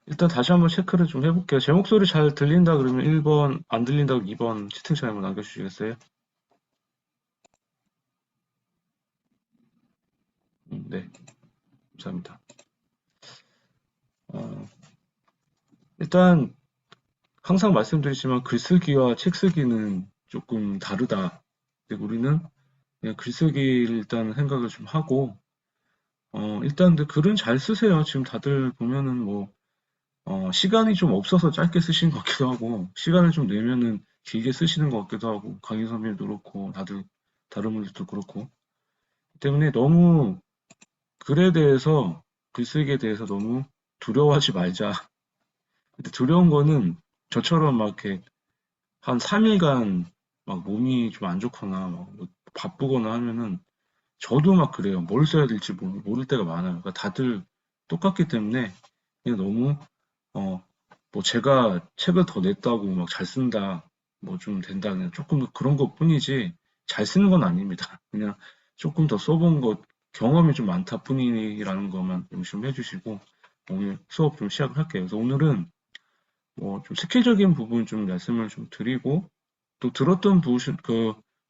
일단 다시 한번 체크를 좀 해볼게요. 제 목소리 잘 들린다 그러면 1번, 안 들린다고 2번 채팅창에 한번 남겨주시겠어요? 네, 감사합니다. 어, 일단 항상 말씀드리지만 글쓰기와 책쓰기는 조금 다르다. 근데 우리는 그냥 글쓰기를 일단 생각을 좀 하고, 일단 근데 글은 잘 쓰세요. 지금 다들 보면은 뭐, 시간이 좀 없어서 짧게 쓰시는 것 같기도 하고, 시간을 좀 내면은 길게 쓰시는 것 같기도 하고, 강의 선배님도 그렇고, 다들, 다른 분들도 그렇고. 때문에 너무 글에 대해서, 글쓰기에 대해서 너무 두려워하지 말자. 근데 두려운 거는 저처럼 막 이렇게 한 3일간 막 몸이 좀 안 좋거나 막뭐 바쁘거나 하면은 저도 막 그래요. 뭘 써야 될지 모를 때가 많아요. 그러니까 다들 똑같기 때문에 그냥 너무 어, 뭐 제가 책을 더 냈다고 막 잘 쓴다, 뭐 좀 된다, 그냥 조금 그런 것 뿐이지 잘 쓰는 건 아닙니다. 그냥 조금 더 써본 것, 경험이 좀 많다 뿐이라는 것만 명심해 주시고 오늘 수업 좀 시작을 할게요. 그래서 오늘은 뭐 좀 스킬적인 부분 좀 말씀을 좀 드리고 또 들었던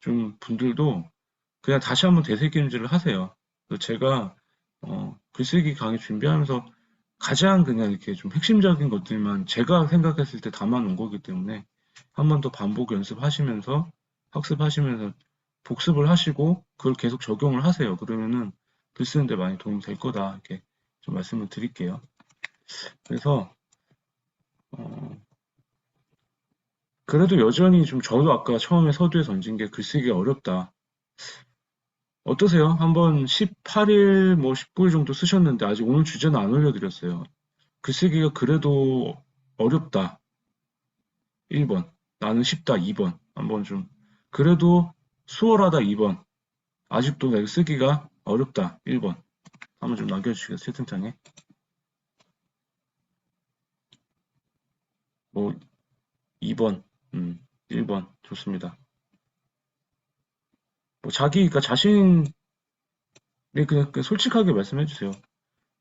좀 분들도 그냥 다시 한번 되새김질을 하세요. 그래서 제가 글쓰기 강의 준비하면서 가장 그냥 이렇게 좀 핵심적인 것들만 제가 생각했을 때 담아 놓은 거기 때문에 한 번 더 반복 연습하시면서 학습하시면서 복습을 하시고 그걸 계속 적용을 하세요. 그러면은 글 쓰는데 많이 도움이 될 거다 이렇게 좀 말씀을 드릴게요. 그래서 어, 그래도 여전히 좀 저도 아까 처음에 서두에 던진 게 글쓰기가 어렵다. 어떠세요? 한번 18일, 뭐 19일 정도 쓰셨는데 아직 오늘 주제는 안 올려드렸어요. 글쓰기가 그래도 어렵다. 1번. 나는 쉽다. 2번. 한번 좀. 그래도 수월하다. 2번. 아직도 내가 쓰기가 어렵다. 1번. 한번 좀 남겨주시겠어요? 채팅창에. 뭐 2번. 1번. 좋습니다. 뭐 그러니까 자신이 그냥 솔직하게 말씀해 주세요.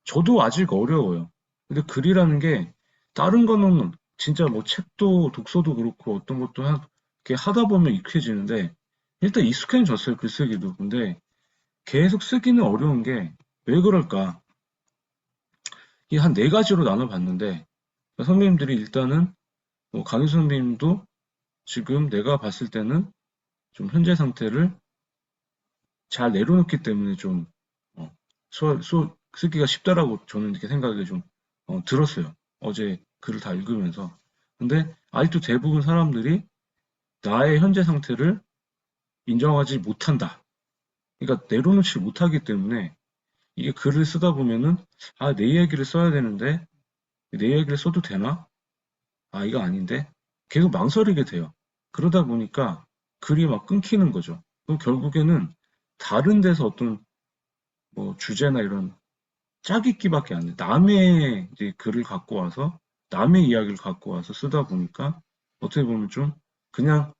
저도 아직 어려워요. 근데 글이라는 게 다른 거는 진짜 뭐 책도 독서도 그렇고 어떤 것도 이렇게 하다 보면 익숙해지는데 일단 익숙해졌어요. 글쓰기도. 근데 계속 쓰기는 어려운 게 왜 그럴까? 이게 한 네 가지로 나눠봤는데 선배님들이 일단은 뭐 강희 선배님도 지금 내가 봤을 때는 좀 현재 상태를 잘 내려놓기 때문에 좀 어, 쓰기가 쉽다라고 저는 이렇게 생각이 좀 들었어요. 어제 글을 다 읽으면서. 근데 아직도 대부분 사람들이 나의 현재 상태를 인정하지 못한다. 그러니까 내려놓지 못하기 때문에 이게 글을 쓰다 보면은 내 이야기를 써야 되는데 내 이야기를 써도 되나? 이거 아닌데? 계속 망설이게 돼요. 그러다 보니까 글이 막 끊기는 거죠. 그럼 결국에는 다른 데서 어떤 뭐 주제나 이런 짜깁기밖에 안 돼. 남의 이제 글을 갖고 와서 남의 이야기를 갖고 와서 쓰다 보니까 어떻게 보면 좀 그냥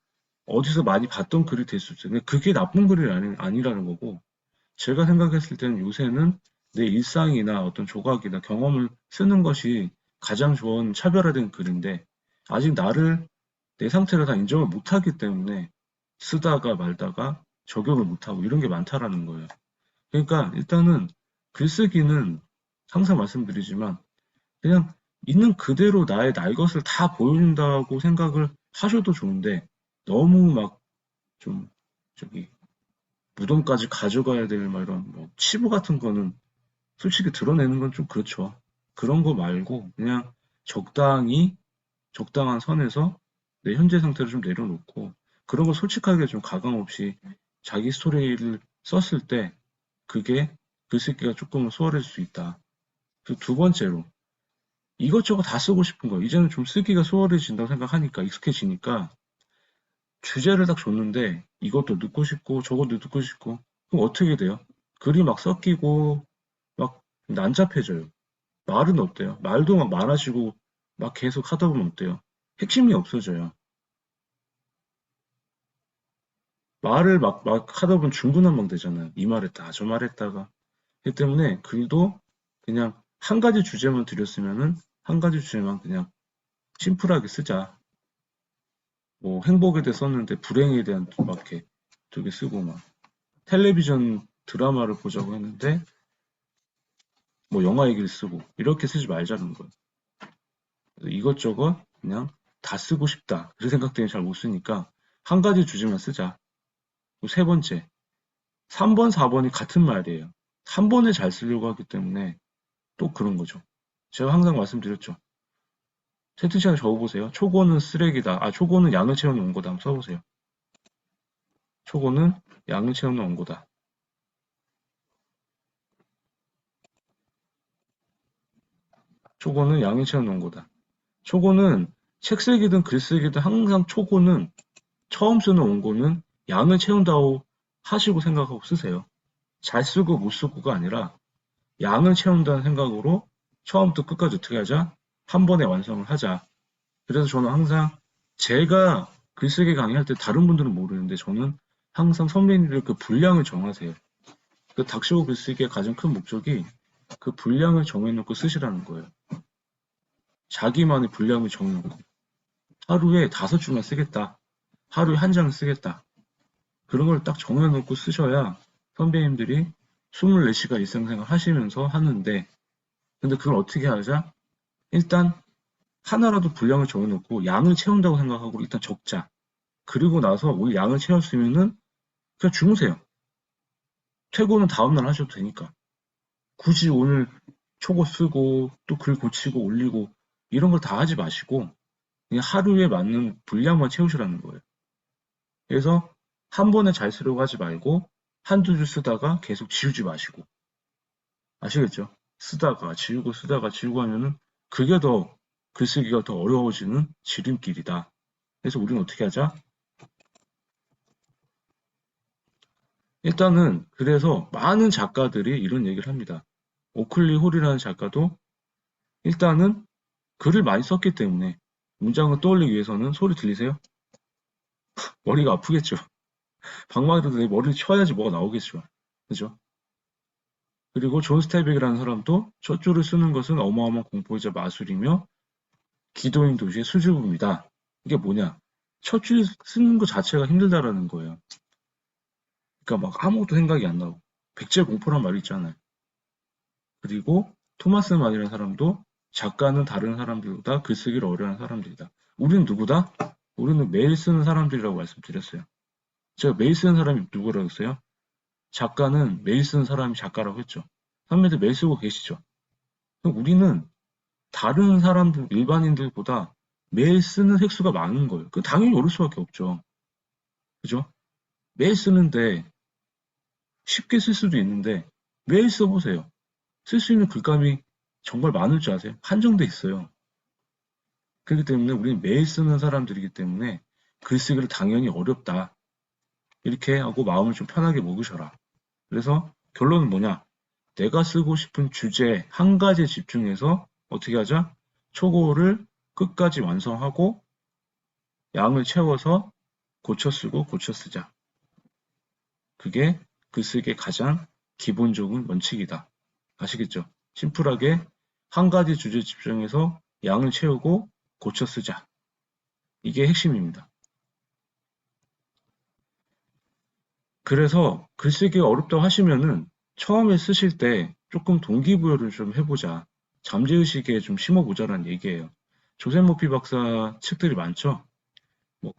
어디서 많이 봤던 글이 될 수 있어요. 근데 그게 나쁜 글이 아니라는 거고 제가 생각했을 때는 요새는 내 일상이나 어떤 조각이나 경험을 쓰는 것이 가장 좋은 차별화된 글인데 아직 나를 내 상태를 다 인정을 못하기 때문에 쓰다가 말다가 적용을 못하고 이런 게 많다라는 거예요. 그러니까 일단은 글쓰기는 항상 말씀드리지만 그냥 있는 그대로 나의 것을 다 보여준다고 생각을 하셔도 좋은데 너무 막 좀 저기 무덤까지 가져가야 될 막 이런 뭐 치부 같은 거는 솔직히 드러내는 건 좀 그렇죠. 그런 거 말고 그냥 적당히 적당한 선에서 내 현재 상태를 좀 내려놓고 그런 거 솔직하게 좀 가감 없이 자기 스토리를 썼을 때 그게 글쓰기가 조금 수월해질 수 있다. 그리고 두 번째로 이것저것 다 쓰고 싶은 거예요. 이제는 좀 쓰기가 수월해진다고 생각하니까 익숙해지니까 주제를 딱 줬는데 이것도 넣고 싶고 저것도 넣고 싶고 그럼 어떻게 돼요? 글이 막 섞이고 막 난잡해져요. 말은 어때요? 말도 막 많아지고 막 계속 하다 보면 어때요? 핵심이 없어져요. 말을 막 하다 보면 중구난방 되잖아요. 이 말했다, 저 말했다가. 그렇기 때문에 글도 그냥 한 가지 주제만 드렸으면은 한 가지 주제만 그냥 심플하게 쓰자. 뭐 행복에 대해 썼는데 불행에 대한 막 이렇게 2개 쓰고 막 텔레비전 드라마를 보자고 했는데 뭐 영화 얘기를 쓰고 이렇게 쓰지 말자는 거예요. 그래서 이것저것 그냥 다 쓰고 싶다. 그 생각 때문에 잘 못 쓰니까 한 가지 주제만 쓰자. 그리고 세 번째, 3번, 4번이 같은 말이에요. 3번에 잘 쓰려고 하기 때문에 또 그런 거죠. 제가 항상 말씀드렸죠. 채팅창에 적어보세요. 초고는 쓰레기다. 아, 초고는 양을 채우는 원고다. 한번 써보세요. 초고는 양을 채우는 원고다. 초고는 양을 채우는 원고다. 초고는 책 쓰기든 글 쓰기든 항상 초고는 처음 쓰는 원고는 양을 채운다고 하시고 생각하고 쓰세요. 잘 쓰고 못 쓰고가 아니라 양을 채운다는 생각으로 처음부터 끝까지 어떻게 하자? 한 번에 완성을 하자. 그래서 저는 항상 제가 글쓰기 강의할 때 다른 분들은 모르는데 저는 항상 선배님들 그 분량을 정하세요. 그 닥치고 글쓰기의 가장 큰 목적이 그 분량을 정해놓고 쓰시라는 거예요. 자기만의 분량을 정해놓고 하루에 5줄만 쓰겠다. 하루에 한 장을 쓰겠다. 그런 걸 딱 정해놓고 쓰셔야 선배님들이 24시간 일상생활 하시면서 하는데 근데 그걸 어떻게 하자? 일단 하나라도 분량을 정해놓고 양을 채운다고 생각하고 일단 적자. 그리고 나서 우리 양을 채웠으면은 그냥 주무세요. 퇴고는 다음날 하셔도 되니까. 굳이 오늘 초고 쓰고 또 글 고치고 올리고 이런 걸 다 하지 마시고 그냥 하루에 맞는 분량만 채우시라는 거예요. 그래서 한 번에 잘 쓰려고 하지 말고 한두 줄 쓰다가 계속 지우지 마시고 아시겠죠? 쓰다가 지우고 쓰다가 지우고 하면은 그게 더 글쓰기가 더 어려워지는 지름길이다. 그래서 우리는 어떻게 하자? 일단은 그래서 많은 작가들이 이런 얘기를 합니다. 오클리 홀이라는 작가도 일단은 글을 많이 썼기 때문에 문장을 떠올리기 위해서는 소리 들리세요? 머리가 아프겠죠. 방망이로도 내 머리를 쳐야지 뭐가 나오겠죠. 그죠? 그리고 존 스테백이라는 사람도 첫 줄을 쓰는 것은 어마어마한 공포이자 마술이며 기도인 도시의 수줍음이다. 이게 뭐냐? 첫 줄 쓰는 것 자체가 힘들다라는 거예요. 그러니까 막 아무것도 생각이 안 나고 백제 공포란 말이 있잖아요. 그리고 토마스 만이라는 사람도 작가는 다른 사람들보다 글쓰기를 어려워하는 사람들이다. 우리는 누구다? 우리는 매일 쓰는 사람들이라고 말씀드렸어요. 제가 매일 쓰는 사람이 누구라고 했어요? 작가는 매일 쓰는 사람이 작가라고 했죠. 선배들 매일 쓰고 계시죠? 우리는 다른 사람들, 일반인들보다 매일 쓰는 획수가 많은 거예요. 그 당연히 오를 수밖에 없죠. 그죠? 매일 쓰는데 쉽게 쓸 수도 있는데 매일 써보세요. 쓸 수 있는 글감이 정말 많을 줄 아세요? 한정돼 있어요. 그렇기 때문에 우리는 매일 쓰는 사람들이기 때문에 글쓰기를 당연히 어렵다. 이렇게 하고 마음을 좀 편하게 먹으셔라. 그래서 결론은 뭐냐? 내가 쓰고 싶은 주제 한 가지에 집중해서 어떻게 하자? 초고를 끝까지 완성하고 양을 채워서 고쳐 쓰고 고쳐 쓰자. 그게 글쓰기의 가장 기본적인 원칙이다. 아시겠죠? 심플하게 한 가지 주제에 집중해서 양을 채우고 고쳐 쓰자. 이게 핵심입니다. 그래서 글쓰기가 어렵다고 하시면은 처음에 쓰실 때 조금 동기부여를 좀 해보자. 잠재의식에 좀 심어보자라는 얘기예요. 조셉 머피 박사 책들이 많죠? 뭐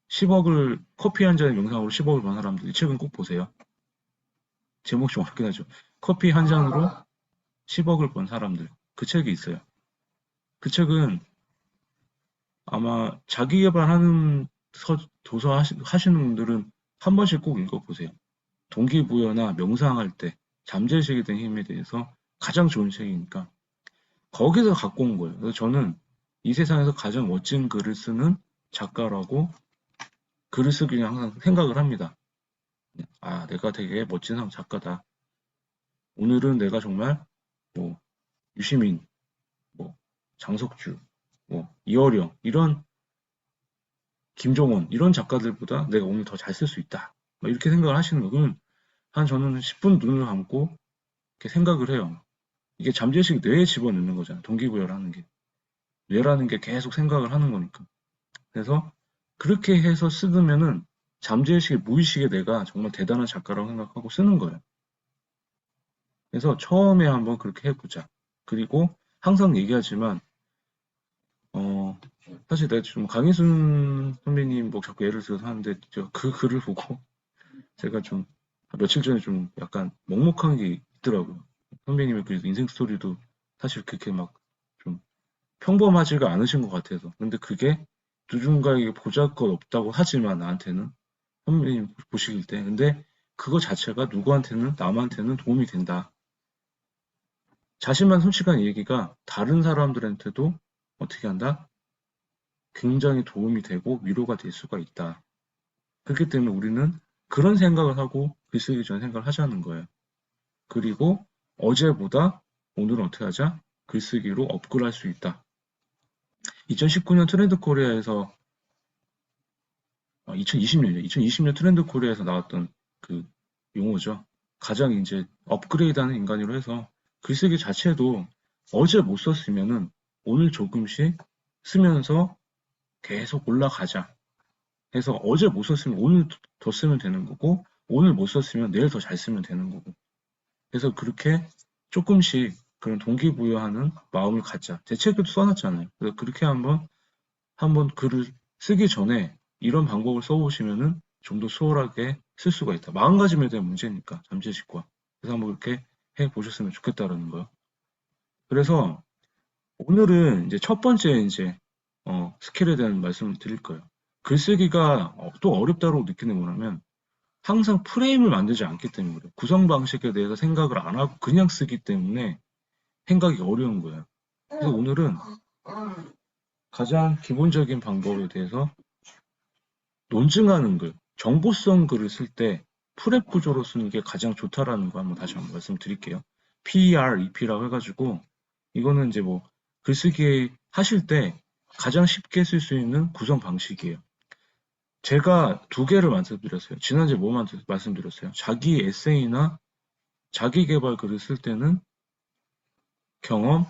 10억을 커피 한 잔의 명상으로 10억을 번 사람들 이 책은 꼭 보세요. 제목이 좀 어렵긴 하죠. 커피 한 잔으로 10억을 번 사람들 그 책이 있어요. 그 책은 아마 자기 개발하는 도서 하시는 분들은 한 번씩 꼭 읽어보세요. 동기부여나 명상할 때 잠재의식에 대한 힘에 대해서 가장 좋은 책이니까 거기서 갖고 온 거예요. 그래서 저는 이 세상에서 가장 멋진 글을 쓰는 작가라고 글을 쓰기 항상 생각을 합니다. 아, 내가 되게 멋진 작가다. 오늘은 내가 정말 뭐 유시민, 뭐 장석주, 뭐 이어령 이런 김종원 이런 작가들보다 내가 오늘 더 잘 쓸 수 있다. 이렇게 생각을 하시는 거는 한 저는 10분 눈을 감고 이렇게 생각을 해요. 이게 잠재의식 뇌에 집어넣는 거잖아요. 동기부여를 하는 게. 뇌라는 게 계속 생각을 하는 거니까. 그래서 그렇게 해서 쓰면은 잠재의식에 무의식에 내가 정말 대단한 작가라고 생각하고 쓰는 거예요. 그래서 처음에 한번 그렇게 해보자. 그리고 항상 얘기하지만 사실 내가 지금 강희순 선배님 뭐 자꾸 예를 들어서 하는데 그 글을 보고 제가 좀 며칠 전에 좀 약간 먹먹한 게 있더라고요. 선배님의 그 인생 스토리도 사실 그렇게 막 좀 평범하지가 않으신 것 같아서. 근데 그게 누군가에게 보잘것없다고 하지만 나한테는 선배님 보실 때 근데 그거 자체가 누구한테는 남한테는 도움이 된다. 자신만 솔직한 얘기가 다른 사람들한테도 어떻게 한다? 굉장히 도움이 되고 위로가 될 수가 있다. 그렇기 때문에 우리는 그런 생각을 하고 글 쓰기 전에 생각을 하자는 거예요. 그리고 어제보다 오늘은 어떻게 하자? 글쓰기로 업글할 수 있다. 2019년 트렌드 코리아에서 2020년 트렌드 코리아에서 나왔던 그 용어죠. 가장 이제 업그레이드하는 인간으로 해서 글쓰기 자체도 어제 못 썼으면은 오늘 조금씩 쓰면서 계속 올라가자. 해서 어제 못 썼으면 오늘 더 쓰면 되는 거고 오늘 못 썼으면 내일 더 잘 쓰면 되는 거고. 그래서 그렇게 조금씩 그런 동기부여하는 마음을 갖자. 제 책에도 써놨잖아요. 그래서 그렇게 한번 글을 쓰기 전에 이런 방법을 써보시면은 좀 더 수월하게 쓸 수가 있다. 마음가짐에 대한 문제니까 잠재의식과. 그래서 한번 그렇게 해 보셨으면 좋겠다라는 거요. 그래서 오늘은 이제 첫 번째 이제 스킬에 대한 말씀을 드릴 거예요. 글쓰기가 또 어렵다고 느끼는 거라면 항상 프레임을 만들지 않기 때문에 그래요. 구성 방식에 대해서 생각을 안 하고 그냥 쓰기 때문에 생각이 어려운 거예요. 그래서 오늘은 가장 기본적인 방법에 대해서 논증하는 글, 정보성 글을 쓸 때 프렙 구조로 쓰는 게 가장 좋다라는 거 한번 다시 한번 말씀드릴게요. PEREP라고 해가지고 이거는 이제 뭐 글쓰기 하실 때 가장 쉽게 쓸 수 있는 구성 방식이에요. 제가 두 개를 말씀드렸어요. 지난주에 뭐 말씀드렸어요? 자기 에세이나 자기 개발 글을 쓸 때는 경험,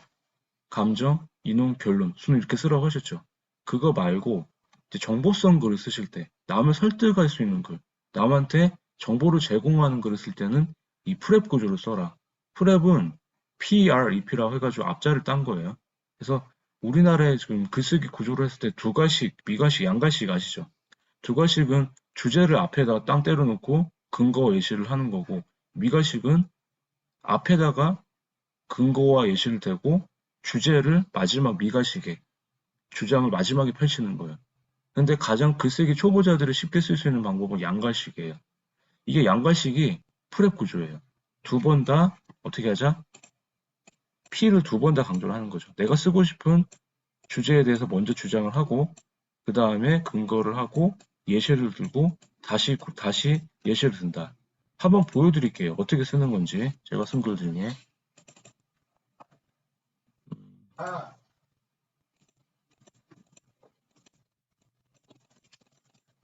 감정, 인용, 변론, 순 이렇게 쓰라고 하셨죠. 그거 말고 이제 정보성 글을 쓰실 때 남을 설득할 수 있는 글, 남한테 정보를 제공하는 글을 쓸 때는 이 프렙 구조를 써라. 프렙은 PREP라고 해가지고 앞자를 딴 거예요. 그래서 우리나라에 지금 글쓰기 구조를 했을 때 두 가식, 미가식, 양가식 아시죠? 두 가식은 주제를 앞에다 땅 때려놓고 근거와 예시를 하는 거고 미가식은 앞에다가 근거와 예시를 대고 주제를 마지막 미가식에 주장을 마지막에 펼치는 거예요. 근데 가장 글쓰기 초보자들이 쉽게 쓸 수 있는 방법은 양갈식이에요. 이게 양갈식이 프렙 구조예요. 두 번 다 어떻게 하자? P를 두 번 다 강조를 하는 거죠. 내가 쓰고 싶은 주제에 대해서 먼저 주장을 하고 그 다음에 근거를 하고 예시를 들고 다시 예시를 든다. 한번 보여드릴게요. 어떻게 쓰는 건지 제가 쓴 글 중에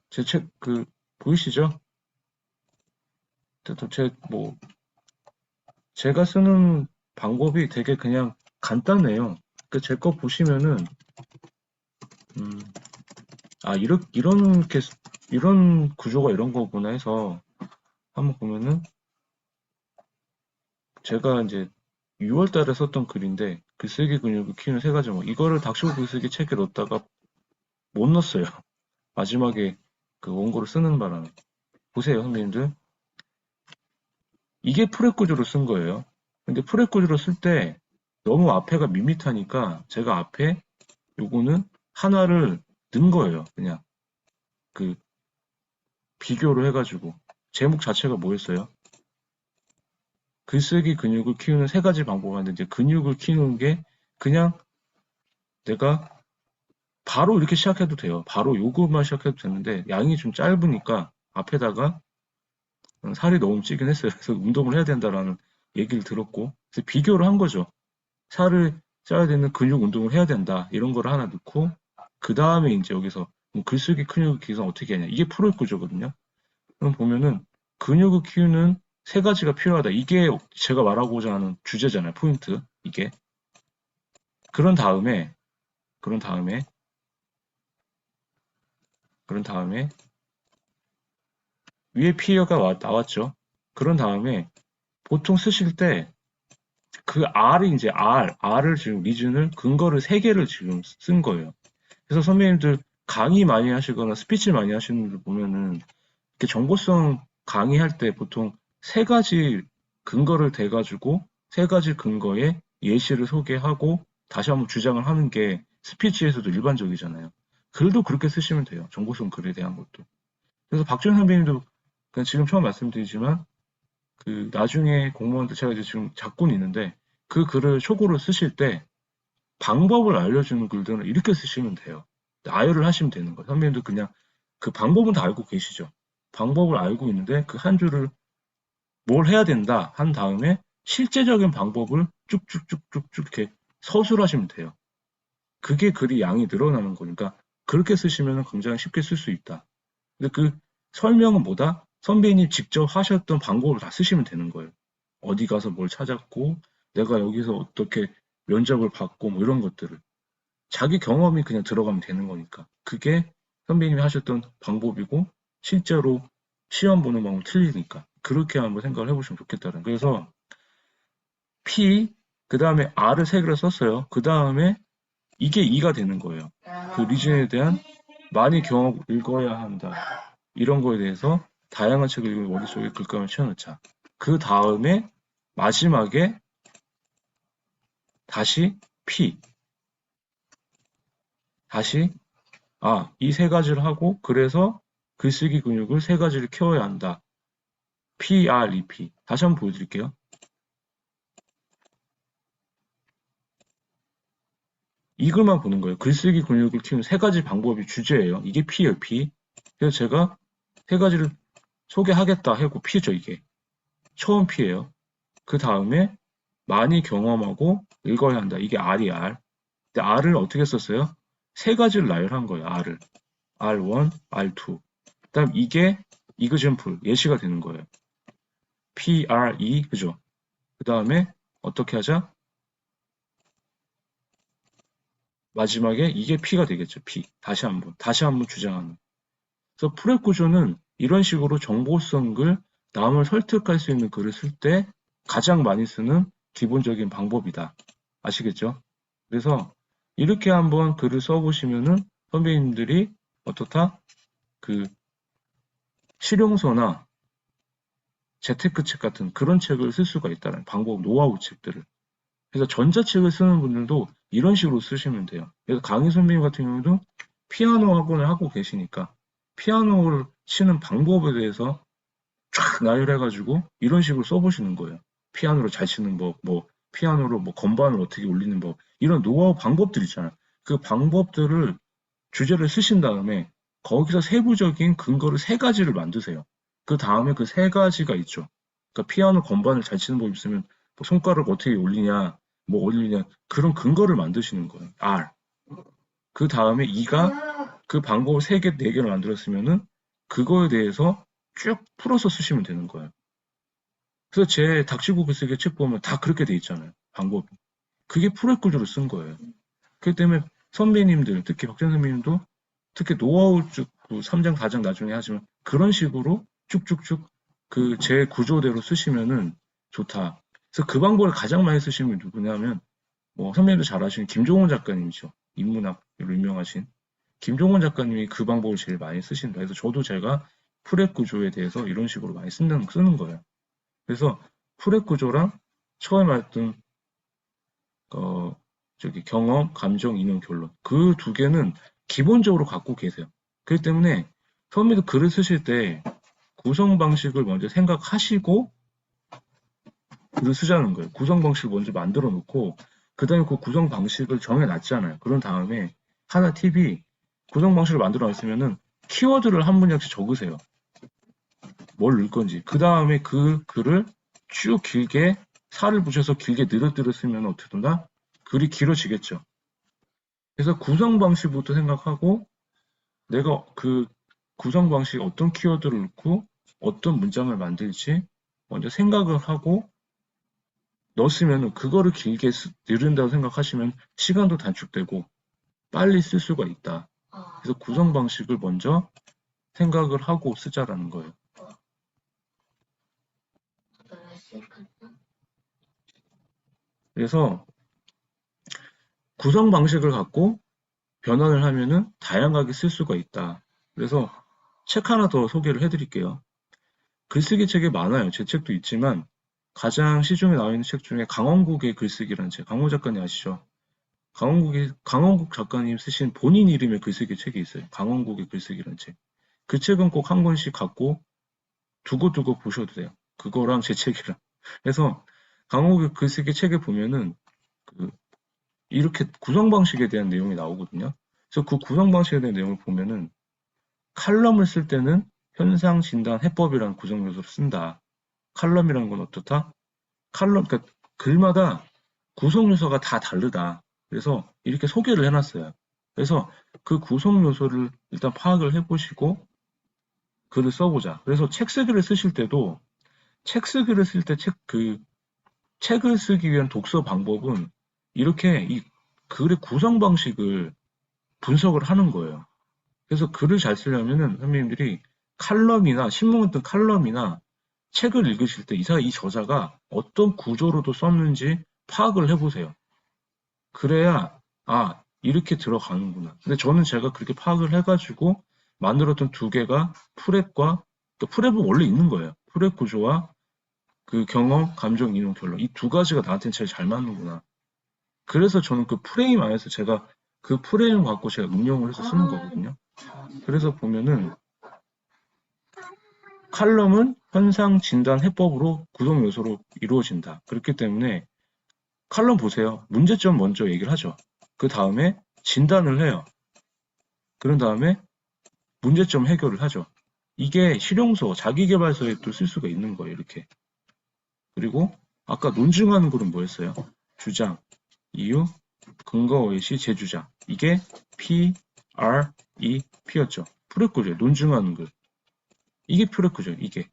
제 책 그 보이시죠? 제가 쓰는 방법이 되게 그냥 간단해요. 그 제 거 보시면은 음, 이런 구조가 이런 거구나 해서 한번 보면은 제가 이제 6월 달에 썼던 글인데 글쓰기 근육을 키우는 세 가지 뭐 이거를 닥치고 글쓰기 책에 넣었다가 못 넣었어요. 마지막에 그 원고를 쓰는 바람에 보세요, 선배님들. 이게 프레 구조로 쓴 거예요. 근데 프레 구조로 쓸 때 너무 앞에가 밋밋하니까 제가 앞에 요거는 하나를 넣은 거예요. 그냥 그 비교를 해가지고 제목 자체가 뭐였어요? 글쓰기 근육을 키우는 세 가지 방법인데 이제 근육을 키우는 게 그냥 내가 바로 이렇게 시작해도 돼요. 바로 요것만 시작해도 되는데 양이 좀 짧으니까 앞에다가 살이 너무 찌긴 했어요. 그래서 운동을 해야 된다라는 얘기를 들었고 그래서 비교를 한 거죠. 살을 쪄야 되는 근육 운동을 해야 된다. 이런 거를 하나 넣고 그 다음에 이제 여기서 뭐 글쓰기 근육 기성 어떻게 하냐. 이게 프로의 구조거든요. 그럼 보면은 근육을 키우는 세 가지가 필요하다. 이게 제가 말하고자 하는 주제잖아요. 포인트. 이게. 그런 다음에 그런 다음에 위에 P가 나왔죠. 그런 다음에 보통 쓰실 때 그 R이 이제 R을 지금 리즌을 근거를 3개를 지금 쓴 거예요. 그래서 선배님들 강의 많이 하시거나 스피치 많이 하시는 분들 보면은 이렇게 정보성 강의할 때 보통 3가지 근거를 대가지고 3가지 근거에 예시를 소개하고 다시 한번 주장을 하는 게 스피치에서도 일반적이잖아요. 글도 그렇게 쓰시면 돼요. 정보성 글에 대한 것도. 그래서 박준 선배님도 그냥 지금 처음 말씀드리지만 그 나중에 공무원들 제가 이제 지금 잡고는 있는데 그 글을 초고로 쓰실 때 방법을 알려주는 글들은 이렇게 쓰시면 돼요. 나열을 하시면 되는 거예요. 선배님도 그냥 그 방법은 다 알고 계시죠. 방법을 알고 있는데 그 한 줄을 뭘 해야 된다 한 다음에 실제적인 방법을 쭉쭉쭉쭉쭉 이렇게 서술하시면 돼요. 그게 글이 양이 늘어나는 거니까 그렇게 쓰시면 굉장히 쉽게 쓸 수 있다. 근데 그 설명은 뭐다? 선배님 직접 하셨던 방법을 다 쓰시면 되는 거예요. 어디 가서 뭘 찾았고, 내가 여기서 어떻게 면접을 받고, 뭐 이런 것들을. 자기 경험이 그냥 들어가면 되는 거니까. 그게 선배님이 하셨던 방법이고, 실제로 시험 보는 방법 틀리니까. 그렇게 한번 생각을 해보시면 좋겠다는. 그래서 P, 그 다음에 R을 3개를 썼어요. 그 다음에 이게 2가 되는 거예요. 그 리즌에 대한 많이 경험 읽어야 한다. 이런 거에 대해서 다양한 책을 읽으면 머릿속에 글감을 채워넣자. 그 다음에 마지막에 다시 P. 다시 이 3가지를 하고 그래서 글쓰기 근육을 3가지를 키워야 한다. P, R, E, P. 다시 한번 보여드릴게요. 이 글만 보는 거예요. 글쓰기 근육을 키우는 3가지 방법이 주제예요. 이게 P예요, P. 그래서 제가 3가지를 소개하겠다 하고 P죠, 이게. 처음 P예요. 그 다음에 많이 경험하고 읽어야 한다. 이게 R이 R. 근데 R을 어떻게 썼어요? 3가지를 나열한 거예요. R을. R1, R2. 그다음 이게 이그젠플 예시가 되는 거예요. PRE 그죠? 그 다음에 어떻게 하자? 마지막에 이게 P가 되겠죠. P. 다시 한번 주장하는. 그래서 프랩 구조는 이런 식으로 정보성 글, 남을 설득할 수 있는 글을 쓸 때 가장 많이 쓰는 기본적인 방법이다. 아시겠죠? 그래서 이렇게 한번 글을 써보시면은 선배님들이 어떻다? 그 실용서나 재테크 책 같은 그런 책을 쓸 수가 있다는 방법, 노하우 책들을. 그래서 전자책을 쓰는 분들도 이런 식으로 쓰시면 돼요. 그래서 강희 선배님 같은 경우도 피아노 학원을 하고 계시니까 피아노를 치는 방법에 대해서 쫙 나열해가지고 이런 식으로 써보시는 거예요. 피아노를 잘 치는 법, 뭐 피아노로 뭐 건반을 어떻게 올리는 법, 이런 노하우 방법들 있잖아요. 그 방법들을 주제를 쓰신 다음에 거기서 세부적인 근거를 3가지를 만드세요. 그 다음에 그 3가지가 있죠. 그러니까 피아노 건반을 잘 치는 법 있으면 뭐 손가락 어떻게 올리냐, 뭐 올리냐 그런 근거를 만드시는 거예요. R. 그 다음에 E가 그 방법을 3개, 4개를 만들었으면은 그거에 대해서 쭉 풀어서 쓰시면 되는 거예요. 그래서 제 닥치고 글쓰기 책 보면 다 그렇게 돼 있잖아요. 방법이. 그게 프로젝트 구조로 쓴 거예요. 그렇기 때문에 선배님들, 특히 박찬 선배님도 특히 노하우 쭉 3장, 4장 나중에 하지만 그런 식으로 쭉쭉쭉 그 제 구조대로 쓰시면은 좋다. 그래서 그 방법을 가장 많이 쓰시는 분이 누구냐면 뭐 선배님도 잘 아시는 김종원 작가님이죠. 인문학으로 유명하신 김종원 작가님이 그 방법을 제일 많이 쓰신다. 그래서 저도 제가 프랩 구조에 대해서 이런 식으로 많이 쓰는 거예요. 그래서 프랩 구조랑 처음에 말했던 경험, 감정, 인용, 결론. 그 2개는 기본적으로 갖고 계세요. 그렇기 때문에 처음에도 글을 쓰실 때 구성 방식을 먼저 생각하시고 글을 쓰자는 거예요. 구성 방식을 먼저 만들어 놓고 그 다음에 그 구성 방식을 정해 놨잖아요. 그런 다음에 하나 팁이 구성 방식을 만들어 놨으면은 키워드를 한 문장씩 적으세요. 뭘 넣을 건지. 그 다음에 그 글을 쭉 길게 살을 붙여서 길게 느릿느릿 쓰면 어떻게 된다? 글이 길어지겠죠. 그래서 구성 방식부터 생각하고 내가 그 구성 방식 어떤 키워드를 넣고 어떤 문장을 만들지 먼저 생각을 하고 넣었으면 그거를 길게 늘린다고 생각하시면 시간도 단축되고 빨리 쓸 수가 있다. 그래서 구성 방식을 먼저 생각을 하고 쓰자라는 거예요. 그래서 구성 방식을 갖고 변환을 하면은 다양하게 쓸 수가 있다. 그래서 책 하나 더 소개를 해드릴게요. 글쓰기 책이 많아요. 제 책도 있지만 가장 시중에 나와 있는 책 중에 강원국의 글쓰기라는 책, 강호 작가님 아시죠? 강원국 작가님 쓰신 본인 이름의 글쓰기 책이 있어요. 강원국의 글쓰기라는 책. 그 책은 꼭 한 권씩 갖고 두고두고 보셔도 돼요. 그거랑 제 책이랑. 그래서 강호국 글쓰기 책에 보면은 그 이렇게 구성 방식에 대한 내용이 나오거든요. 그래서 그 구성 방식에 대한 내용을 보면은 칼럼을 쓸 때는 현상 진단 해법이라는 구성 요소를 쓴다. 칼럼이라는 건 어떻다? 그러니까 글마다 구성 요소가 다 다르다. 그래서 이렇게 소개를 해놨어요. 그래서 그 구성 요소를 일단 파악을 해보시고 글을 써보자. 그래서 책 쓰기를 쓰실 때도 책 쓰기를 쓸 때 책을 쓰기 위한 독서 방법은 이렇게 이 글의 구성 방식을 분석을 하는 거예요. 그래서 글을 잘 쓰려면은 선생님들이 칼럼이나 신문 같은 칼럼이나 책을 읽으실 때 이 저자가 어떤 구조로도 썼는지 파악을 해보세요. 그래야 이렇게 들어가는구나. 근데 저는 제가 그렇게 파악을 해가지고 만들었던 두 개가 프랩과 그러니까 프랩은 원래 있는 거예요. 프랩 구조와 그 경험, 감정, 인용, 결론 이 두 가지가 나한테는 제일 잘 맞는구나. 그래서 저는 그 프레임 안에서 제가 그 프레임 갖고 제가 응용을 해서 쓰는 거거든요. 그래서 보면은 칼럼은 현상 진단 해법으로 구성 요소로 이루어진다. 그렇기 때문에 칼럼 보세요. 문제점 먼저 얘기를 하죠. 그 다음에 진단을 해요. 그런 다음에 문제점 해결을 하죠. 이게 실용서, 자기계발서에 또 쓸 수가 있는 거예요. 이렇게. 그리고 아까 논증하는 글은 뭐였어요? 주장, 이유, 근거 의시, 재주장. 이게 P, R, E, P였죠. 프레코죠. 논증하는 글. 이게 프레코죠. 이게.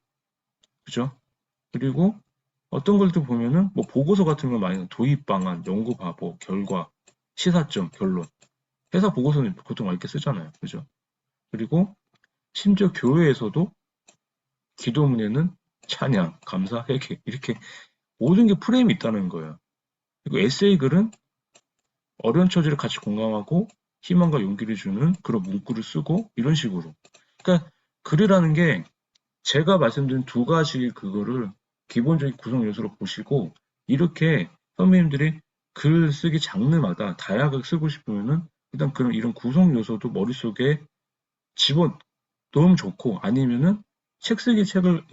그죠? 그리고 어떤 글도 보면은 뭐 보고서 같은 거 많이 도입 방안, 연구 바보, 결과, 시사점, 결론. 회사 보고서는 보통 이렇게 쓰잖아요. 그죠? 그리고 심지어 교회에서도 기도문에는 찬양, 감사, 회개 이렇게 모든 게 프레임이 있다는 거예요. 그리고 에세이 글은 어려운 처지를 같이 공감하고 희망과 용기를 주는 그런 문구를 쓰고 이런 식으로. 그러니까 글이라는 게 제가 말씀드린 두 가지 그거를 기본적인 구성 요소로 보시고 이렇게 선배님들이 글 쓰기 장르마다 다양하게 쓰고 싶으면은 일단 그런 이런 구성 요소도 머릿속에 집어 넣으면 좋고 아니면은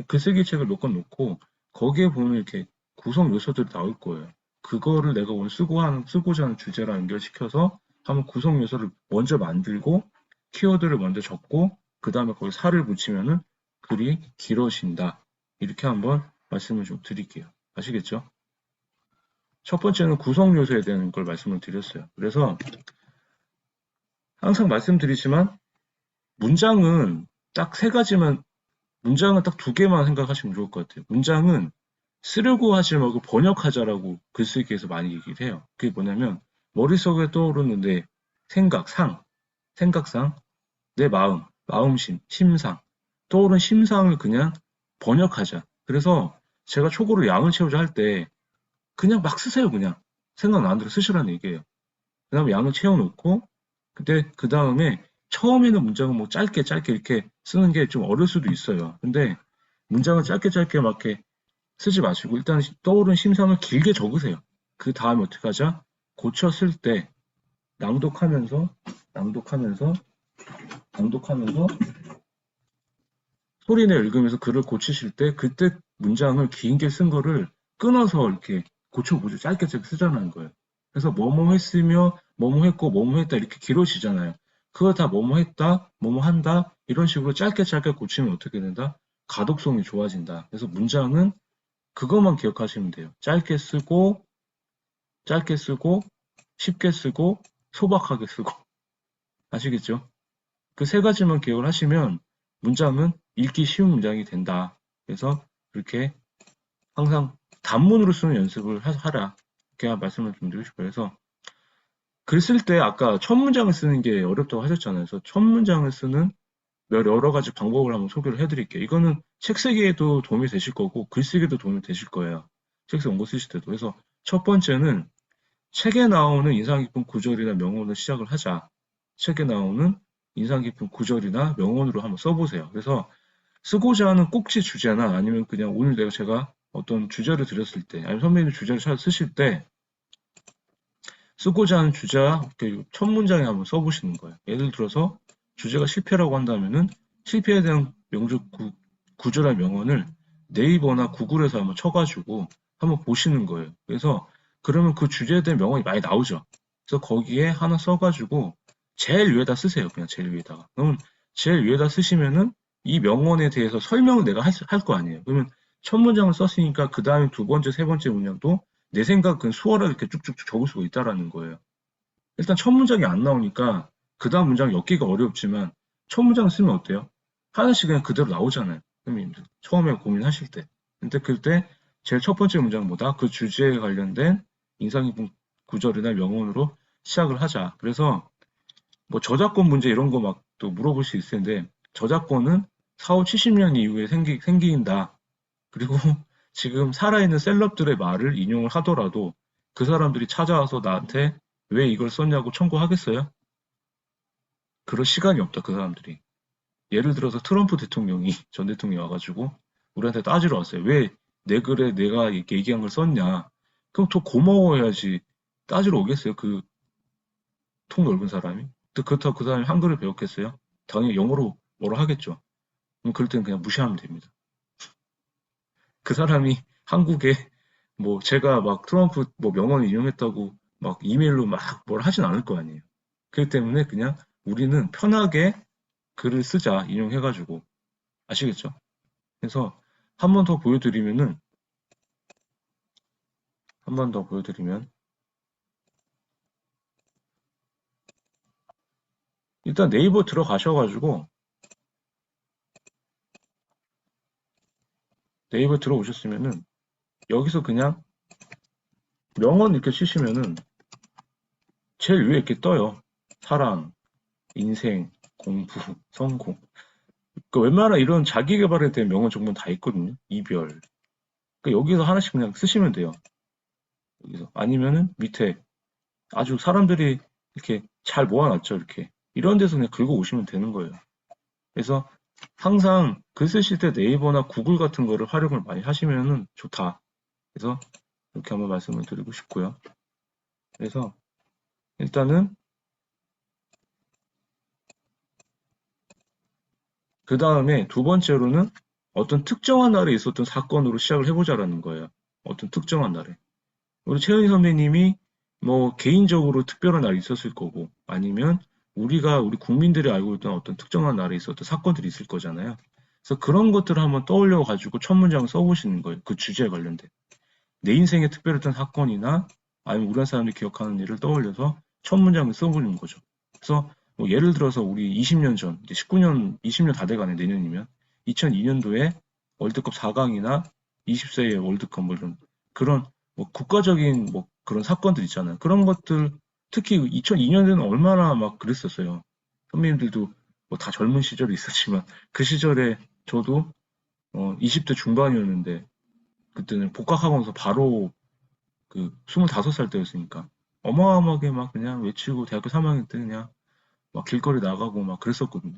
글 쓰기 책을 몇 권 놓고 거기에 보면 이렇게 구성 요소들이 나올 거예요. 그거를 내가 오늘 쓰고자 하는 주제랑 연결시켜서 한번 구성 요소를 먼저 만들고 키워드를 먼저 적고 그 다음에 거기 살을 붙이면은 글이 길어진다. 이렇게 한번 말씀을 좀 드릴게요. 아시겠죠? 첫 번째는 구성 요소에 대한 걸 말씀을 드렸어요. 그래서 항상 말씀드리지만 문장은 딱 세 가지만 문장은 딱 두 개만 생각하시면 좋을 것 같아요. 문장은 쓰려고 하지 말고 번역하자라고 글쓰기에서 많이 얘기를 해요. 그게 뭐냐면 머릿속에 떠오르는 내 생각상, 내 마음심, 심상 떠오른 심상을 그냥 번역하자. 그래서 제가 초고로 양을 채우자 할 때 그냥 막 쓰세요. 그냥 생각나는 대로 쓰시라는 얘기예요. 그 다음에 양을 채워놓고 그 다음에 처음에는 문장은 뭐 짧게 이렇게 쓰는 게 좀 어려울 수도 있어요. 근데 문장을 짧게 막 이렇게 쓰지 마시고 일단 떠오른 심상을 길게 적으세요. 그 다음에 어떻게 하자? 고쳤을 때 낭독하면서 낭독하면서 낭독하면서 소리내 읽으면서 글을 고치실 때 그때 문장을 길게 쓴 거를 끊어서 이렇게 고쳐보죠. 짧게 쓰자는 거예요. 그래서 뭐뭐 했으며 뭐뭐 했고 뭐뭐 했다 이렇게 길어지잖아요. 그거 다 뭐뭐 했다, 뭐뭐 한다 이런 식으로 짧게 고치면 어떻게 된다? 가독성이 좋아진다. 그래서 문장은 그것만 기억하시면 돼요. 짧게 쓰고, 쉽게 쓰고, 소박하게 쓰고. 아시겠죠? 그 세 가지만 기억을 하시면 문장은 읽기 쉬운 문장이 된다. 그래서 그렇게 항상 단문으로 쓰는 연습을 하라. 이렇게 말씀을 좀 드리고 싶어요. 그래서 글 쓸 때 아까 첫 문장을 쓰는 게 어렵다고 하셨잖아요. 그래서 첫 문장을 쓰는 여러 가지 방법을 한번 소개를 해드릴게요. 이거는 책 쓰기에도 도움이 되실 거고, 글 쓰기에도 도움이 되실 거예요. 책 원고 쓰실 때도. 그래서 첫 번째는 책에 나오는 인상 깊은 구절이나 명언을 시작을 하자. 책에 나오는 인상 깊은 구절이나 명언으로 한번 써보세요. 그래서 쓰고자 하는 꼭지 주제나 아니면 그냥 오늘 제가 어떤 주제를 드렸을 때, 아니면 선배님 주제를 쓰실 때, 쓰고자 하는 주제와 첫 문장에 한번 써보시는 거예요. 예를 들어서 주제가 실패라고 한다면은 실패에 대한 명적 구조나 명언을 네이버나 구글에서 한번 쳐가지고 한번 보시는 거예요. 그래서 그러면 그 주제에 대한 명언이 많이 나오죠. 그래서 거기에 하나 써가지고 제일 위에다 쓰세요. 그냥 제일 위에다가. 그러면 제일 위에다 쓰시면은 이 명언에 대해서 설명을 내가 할 거 아니에요. 그러면 첫 문장을 썼으니까 그 다음에 두 번째, 세 번째 문장도 내 생각은 수월하게 이렇게 쭉쭉쭉 적을 수가 있다라는 거예요. 일단 첫 문장이 안 나오니까 그 다음 문장 엮기가 어렵지만 첫 문장 쓰면 어때요? 하나씩 그냥 그대로 나오잖아요. 선생님들 처음에 고민하실 때. 근데 그때 제일 첫 번째 문장보다 그 주제에 관련된 인상 깊은 구절이나 명언으로 시작을 하자. 그래서 뭐 저작권 문제 이런 거 막 또 물어볼 수 있을 텐데 저작권은 4, 5, 70년 이후에 생긴다. 그리고 지금 살아있는 셀럽들의 말을 인용을 하더라도 그 사람들이 찾아와서 나한테 왜 이걸 썼냐고 청구하겠어요? 그럴 시간이 없다, 그 사람들이. 예를 들어서 트럼프 대통령이, 전 대통령이 와가지고 우리한테 따지러 왔어요. 왜 내 글에 내가 이렇게 얘기한 걸 썼냐? 그럼 더 고마워해야지. 따지러 오겠어요, 그 통 넓은 사람이? 또 그렇다고 그 사람이 한글을 배웠겠어요? 당연히 영어로 뭐라 하겠죠. 그럼 그럴 때는 그냥 무시하면 됩니다. 그 사람이 한국에 뭐 제가 막 트럼프 뭐 명언을 인용했다고 막 이메일로 막 뭘 하진 않을 거 아니에요. 그렇기 때문에 그냥 우리는 편하게 글을 쓰자 인용해가지고 아시겠죠? 그래서 한 번 더 보여드리면은 한 번 더 보여드리면 일단 네이버 들어가셔가지고 네이버 들어오셨으면은 여기서 그냥 명언 이렇게 치시면은 제일 위에 이렇게 떠요. 사랑, 인생, 공부, 성공. 그 웬만한 이런 자기 개발에 대한 명언 정보는 다 있거든요. 이별. 그러니까 여기서 하나씩 그냥 쓰시면 돼요. 여기서 아니면은 밑에 아주 사람들이 이렇게 잘 모아놨죠. 이렇게 이런 데서 그냥 긁어 오시면 되는 거예요. 그래서 항상 글 쓰실 때 네이버나 구글 같은 거를 활용을 많이 하시면은 좋다. 그래서 이렇게 한번 말씀을 드리고 싶고요. 그래서 일단은 그 다음에 두 번째로는 어떤 특정한 날에 있었던 사건으로 시작을 해보자라는 거예요. 어떤 특정한 날에. 우리 최은희 선배님이 뭐 개인적으로 특별한 날이 있었을 거고 아니면 우리 국민들이 알고 있던 어떤 특정한 날에 있었던 사건들이 있을 거잖아요. 그래서 그런 것들을 한번 떠올려 가지고 첫 문장을 써보시는 거예요. 그 주제에 관련된. 내 인생에 특별했던 사건이나 아니면 우리나라 사람들이 기억하는 일을 떠올려서 첫 문장을 써보는 거죠. 그래서 뭐 예를 들어서 우리 20년 전, 이제 19년, 20년 다 돼가네, 내년이면. 2002년도에 월드컵 4강이나 20세의 월드컵 뭐 이런 그런 뭐 국가적인 뭐 그런 사건들 있잖아요. 그런 것들 특히 2002년에는 얼마나 막 그랬었어요. 선배님들도 뭐 다 젊은 시절이 있었지만 그 시절에 저도 20대 중반이었는데 그때는 복학하면서 바로 그 25살 때였으니까 어마어마하게 막 그냥 외치고 대학교 3학년 때 그냥 막 길거리 나가고 막 그랬었거든요.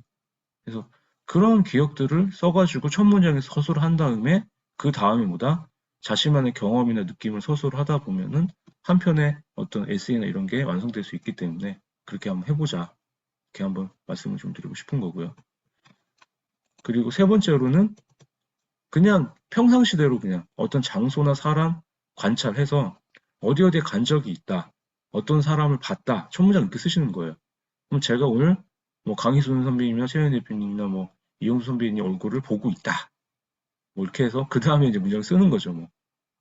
그래서 그런 기억들을 써가지고 첫 문장에 서술을 한 다음에 그 다음에 뭐다? 자신만의 경험이나 느낌을 서술을 하다 보면은 한편의 어떤 에세이나 이런 게 완성될 수 있기 때문에 그렇게 한번 해보자. 이렇게 한번 말씀을 좀 드리고 싶은 거고요. 그리고 세 번째로는 그냥 평상시대로 그냥 어떤 장소나 사람 관찰해서 어디 어디에 간 적이 있다. 어떤 사람을 봤다. 첫 문장 이렇게 쓰시는 거예요. 그럼 제가 오늘 뭐 강희순 선배님이나 최현 대표님이나 뭐 이용수 선배님 얼굴을 보고 있다. 뭐 이렇게 해서 그 다음에 이제 문장을 쓰는 거죠. 뭐.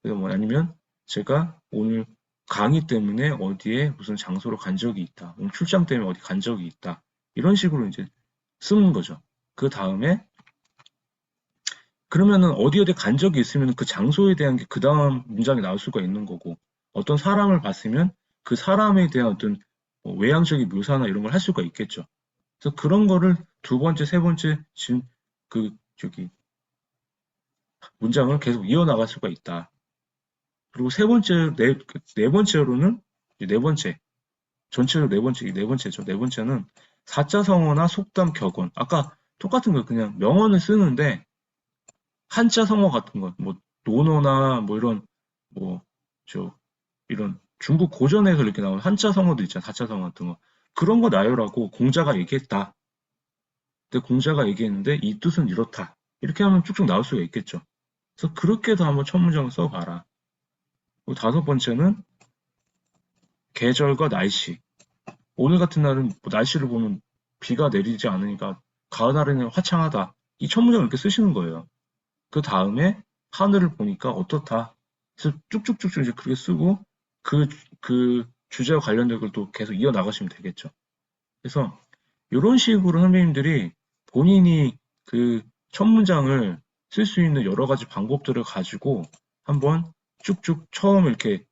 그래서 뭐 아니면 제가 오늘 강의 때문에 어디에 무슨 장소로 간 적이 있다. 오늘 출장 때문에 어디 간 적이 있다. 이런 식으로 이제 쓰는 거죠. 그 다음에 그러면은 어디 어디 간 적이 있으면 그 장소에 대한 게 그 다음 문장이 나올 수가 있는 거고 어떤 사람을 봤으면 그 사람에 대한 어떤 뭐 외향적인 묘사나 이런 걸 할 수가 있겠죠. 그래서 그런 거를 두 번째, 세 번째 지금 그 저기 문장을 계속 이어나갈 수가 있다. 그리고 세 번째, 네 번째로는 네 번째, 전체로 네 번째죠. 네 번째는 사자성어나 속담, 격언. 아까 똑같은 거 그냥 명언을 쓰는데 한자 성어 같은 거, 뭐 논어나 뭐 이런 뭐 저 이런 중국 고전에서 이렇게 나오는 한자 성어도 있잖아. 사자 성어 같은 거. 그런 거 나열하고 공자가 얘기했다. 근데 공자가 얘기했는데 이 뜻은 이렇다. 이렇게 하면 쭉쭉 나올 수가 있겠죠. 그래서 그렇게도 한번 첫 문장을 써봐라. 그리고 다섯 번째는 계절과 날씨. 오늘 같은 날은 뭐 날씨를 보면 비가 내리지 않으니까 가을 날에는 화창하다. 이 첫 문장을 이렇게 쓰시는 거예요. 그 다음에 하늘을 보니까 어떻다. 그래서 쭉쭉쭉쭉 이제 그렇게 쓰고 그 주제와 관련된 걸 또 계속 이어나가시면 되겠죠. 그래서 이런 식으로 선배님들이 본인이 그 첫 문장을 쓸 수 있는 여러 가지 방법들을 가지고 한번 쭉쭉 처음 이렇게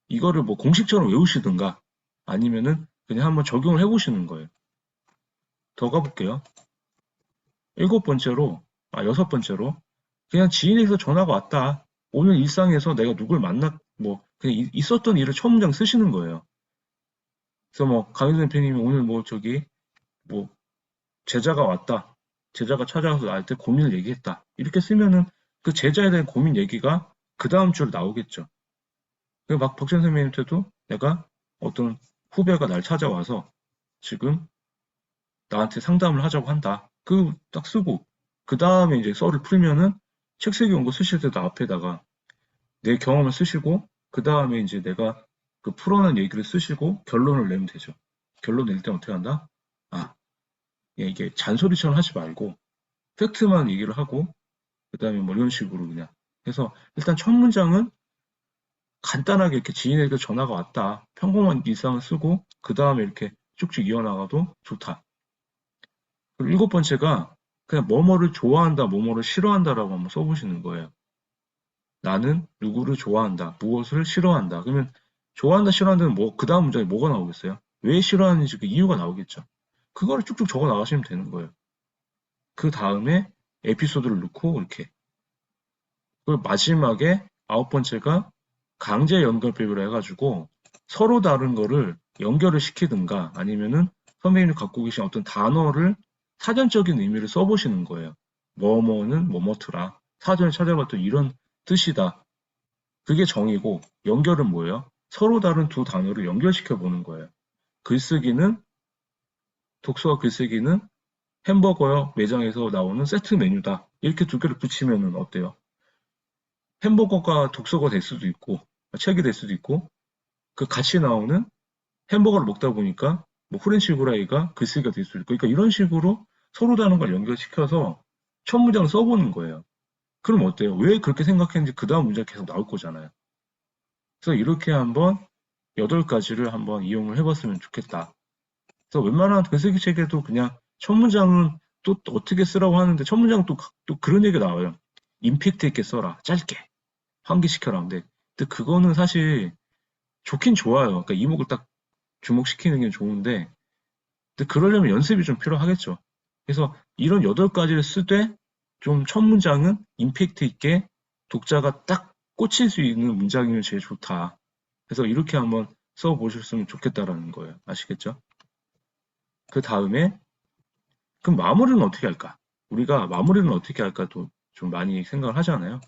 이거를 뭐 공식처럼 외우시든가 아니면은 그냥 한번 적용을 해보시는 거예요. 더 가볼게요. 여섯 번째로 그냥 지인에게서 전화가 왔다. 오늘 일상에서 내가 누굴 뭐 그냥 있었던 일을 첫 문장 쓰시는 거예요. 그래서 뭐 강윤선 대표님이 오늘 뭐 뭐 제자가 왔다. 제자가 찾아와서 나한테 고민을 얘기했다. 이렇게 쓰면은 그 제자에 대한 고민 얘기가 그 다음 줄 나오겠죠. 막 박전 선생님한테도 내가 어떤 후배가 날 찾아와서 지금 나한테 상담을 하자고 한다. 그 딱 쓰고 그 다음에 이제 썰을 풀면은 책 쓰기 온 거 쓰실 때도 앞에다가 내 경험을 쓰시고 그 다음에 이제 내가 그 풀어낸 얘기를 쓰시고 결론을 내면 되죠. 결론 낼 때 어떻게 한다? 아, 이게 잔소리처럼 하지 말고 팩트만 얘기를 하고 그 다음에 뭐 이런 식으로 그냥 해서 일단 첫 문장은 간단하게 이렇게 지인에게 전화가 왔다. 평범한 일상을 쓰고 그 다음에 이렇게 쭉쭉 이어나가도 좋다. 그리고 일곱 번째가 그냥 뭐뭐를 좋아한다, 뭐뭐를 싫어한다라고 한번 써보시는 거예요. 나는 누구를 좋아한다, 무엇을 싫어한다. 그러면 좋아한다, 싫어한다는 뭐, 그 다음 문장에 뭐가 나오겠어요? 왜 싫어하는지 그 이유가 나오겠죠. 그거를 쭉쭉 적어 나가시면 되는 거예요. 그 다음에 에피소드를 넣고 이렇게. 그리고 마지막에 아홉 번째가 강제 연결법이라 해가지고 서로 다른 거를 연결을 시키든가 아니면은 선배님이 갖고 계신 어떤 단어를 사전적인 의미를 써보시는 거예요. 뭐뭐는 뭐뭐더라. 사전에 찾아봤더니 이런 뜻이다. 그게 정의고 연결은 뭐예요? 서로 다른 두 단어를 연결시켜 보는 거예요. 글쓰기는 독서와 글쓰기는 햄버거요 매장에서 나오는 세트 메뉴다. 이렇게 두 개를 붙이면은 어때요? 햄버거가 독서가 될 수도 있고 책이 될 수도 있고 그 같이 나오는 햄버거를 먹다 보니까 뭐 프렌치 후라이가 글쓰기가 될 수도 있고 그러니까 이런 식으로 서로 다른 걸 연결시켜서 첫 문장을 써보는 거예요. 그럼 어때요? 왜 그렇게 생각했는지 그 다음 문장 계속 나올 거잖아요. 그래서 이렇게 한번 8가지를 한번 이용을 해봤으면 좋겠다. 그래서 웬만한 글쓰기 책에도 그냥 첫 문장은 또 어떻게 쓰라고 하는데 첫 문장은 또 그런 얘기가 나와요. 임팩트 있게 써라. 짧게. 환기시켜라. 근데 그거는 사실 좋긴 좋아요. 그러니까 이목을 딱 주목시키는 게 좋은데 근데 그러려면 연습이 좀 필요하겠죠. 그래서 이런 8가지를 쓰되 좀 첫 문장은 임팩트 있게 독자가 딱 꽂힐 수 있는 문장이면 제일 좋다. 그래서 이렇게 한번 써보셨으면 좋겠다라는 거예요. 아시겠죠? 그 다음에 그럼 마무리는 어떻게 할까? 우리가 마무리는 어떻게 할까도 좀 많이 생각을 하잖아요.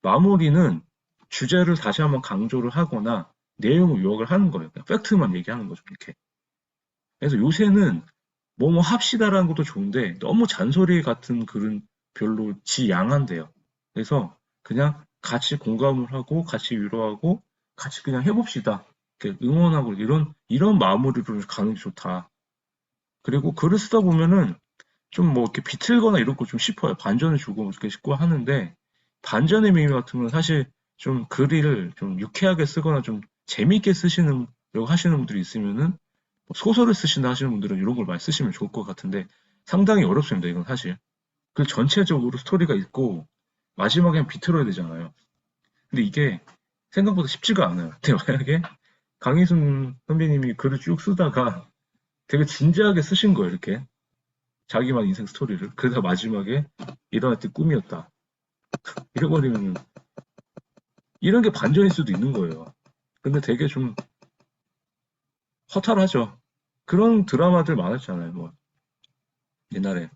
마무리는 주제를 다시 한번 강조를 하거나 내용을 요약을 하는 거예요. 그냥 팩트만 얘기하는 거죠. 이렇게. 그래서 요새는 뭐뭐 합시다라는 것도 좋은데 너무 잔소리 같은 글은 별로 지양한대요. 그래서 그냥 같이 공감을 하고 같이 위로하고 같이 그냥 해봅시다. 이렇게 응원하고 이런 마무리로 가는 게 좋다. 그리고 글을 쓰다 보면은 좀 뭐 이렇게 비틀거나 이런 거 좀 싶어요. 반전을 주고 이렇게 싶고 하는데 반전의 의미 같은 건 사실 좀 글을 좀 유쾌하게 쓰거나 좀 재미있게 쓰시는 하시는 분들이 있으면은 뭐 소설을 쓰신다 하시는 분들은 이런 걸 많이 쓰시면 좋을 것 같은데 상당히 어렵습니다. 이건 사실. 그 전체적으로 스토리가 있고 마지막에 비틀어야 되잖아요. 근데 이게 생각보다 쉽지가 않아요. 근데 만약에 강희순 선배님이 글을 쭉 쓰다가 되게 진지하게 쓰신 거예요, 이렇게. 자기만 인생 스토리를. 그러다 마지막에 일어날 때 꿈이었다. 이래버리면 이런 게 반전일 수도 있는 거예요. 근데 되게 좀 허탈하죠. 그런 드라마들 많았잖아요. 뭐 옛날에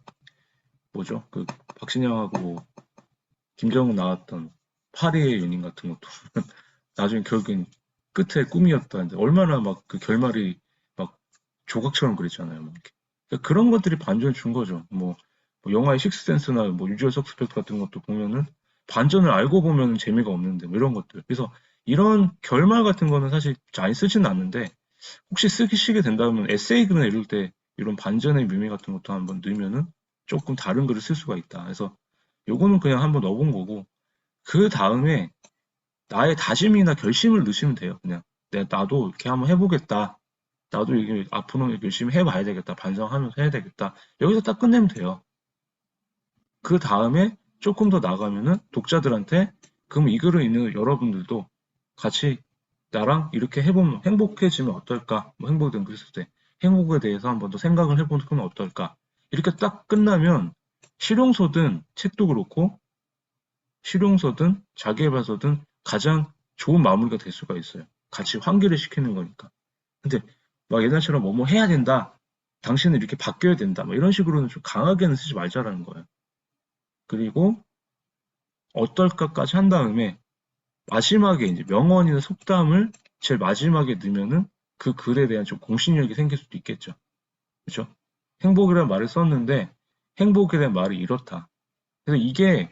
뭐죠? 그 박신양하고 김정은 나왔던 파리의 연인 같은 것도 나중에 결국엔 끝에 꿈이었다. 이제 얼마나 막 그 결말이 막 조각처럼 그랬잖아요. 뭐 이렇게. 그러니까 그런 것들이 반전을 준 거죠. 뭐 영화의 식스센스나 뭐 유주얼 서스펙트 같은 것도 보면은 반전을 알고 보면 재미가 없는데 뭐 이런 것들. 그래서 이런 결말 같은 거는 사실 잘 쓰지는 않는데 혹시 쓰시게 된다면 에세이 글을 읽을 때 이런 반전의 묘미 같은 것도 한번 넣으면은 조금 다른 글을 쓸 수가 있다. 그래서 요거는 그냥 한번 넣어본 거고 그 다음에 나의 다짐이나 결심을 넣으시면 돼요. 그냥 나도 이렇게 한번 해보겠다. 나도 이게 앞으로 열심히 해봐야 되겠다. 반성하면서 해야 되겠다. 여기서 딱 끝내면 돼요. 그 다음에 조금 더 나가면은 독자들한테 그럼 이 글을 읽는 여러분들도 같이 나랑 이렇게 해보면 행복해지면 어떨까? 뭐 행복된 글쓸 때 행복에 대해서 한번 더 생각을 해보면 어떨까? 이렇게 딱 끝나면 실용서든 책도 그렇고 실용서든 자기계발서든 가장 좋은 마무리가 될 수가 있어요. 같이 환기를 시키는 거니까. 근데 막 옛날처럼 뭐뭐 해야 된다. 당신은 이렇게 바뀌어야 된다. 뭐 이런 식으로는 좀 강하게는 쓰지 말자라는 거예요. 그리고 어떨까까지 한 다음에 마지막에 이제 명언이나 속담을 제일 마지막에 넣으면은 그 글에 대한 좀 공신력이 생길 수도 있겠죠. 그렇죠? 행복이라는 말을 썼는데 행복에 대한 말이 이렇다. 그래서 이게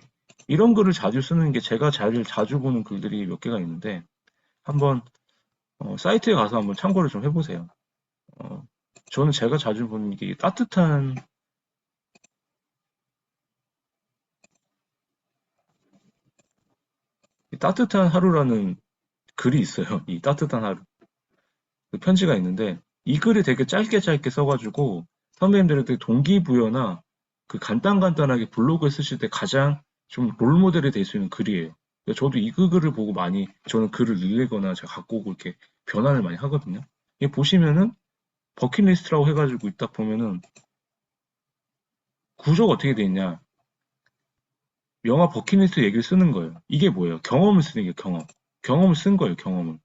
이런 글을 자주 쓰는 게 제가 자주 보는 글들이 몇 개가 있는데 한번 사이트에 가서 한번 참고를 좀 해보세요. 어, 저는 제가 자주 보는 게 따뜻한 하루라는 글이 있어요. 이 따뜻한 하루. 그 편지가 있는데 이 글이 되게 짧게 짧게 써가지고 선배님들한테 동기부여나 그 간단간단하게 블로그에 쓰실 때 가장 좀 롤모델이 될 수 있는 글이에요. 저도 이 글을 보고 많이 저는 글을 늘리거나 제가 갖고 오고 이렇게 변환을 많이 하거든요. 이 보시면은 버킷리스트라고 해가지고 딱 보면은 구조가 어떻게 돼 있냐. 영화 버킷리스트 얘기를 쓰는 거예요. 이게 뭐예요? 경험을 쓰는 게 경험. 경험을 쓴 거예요, 경험을.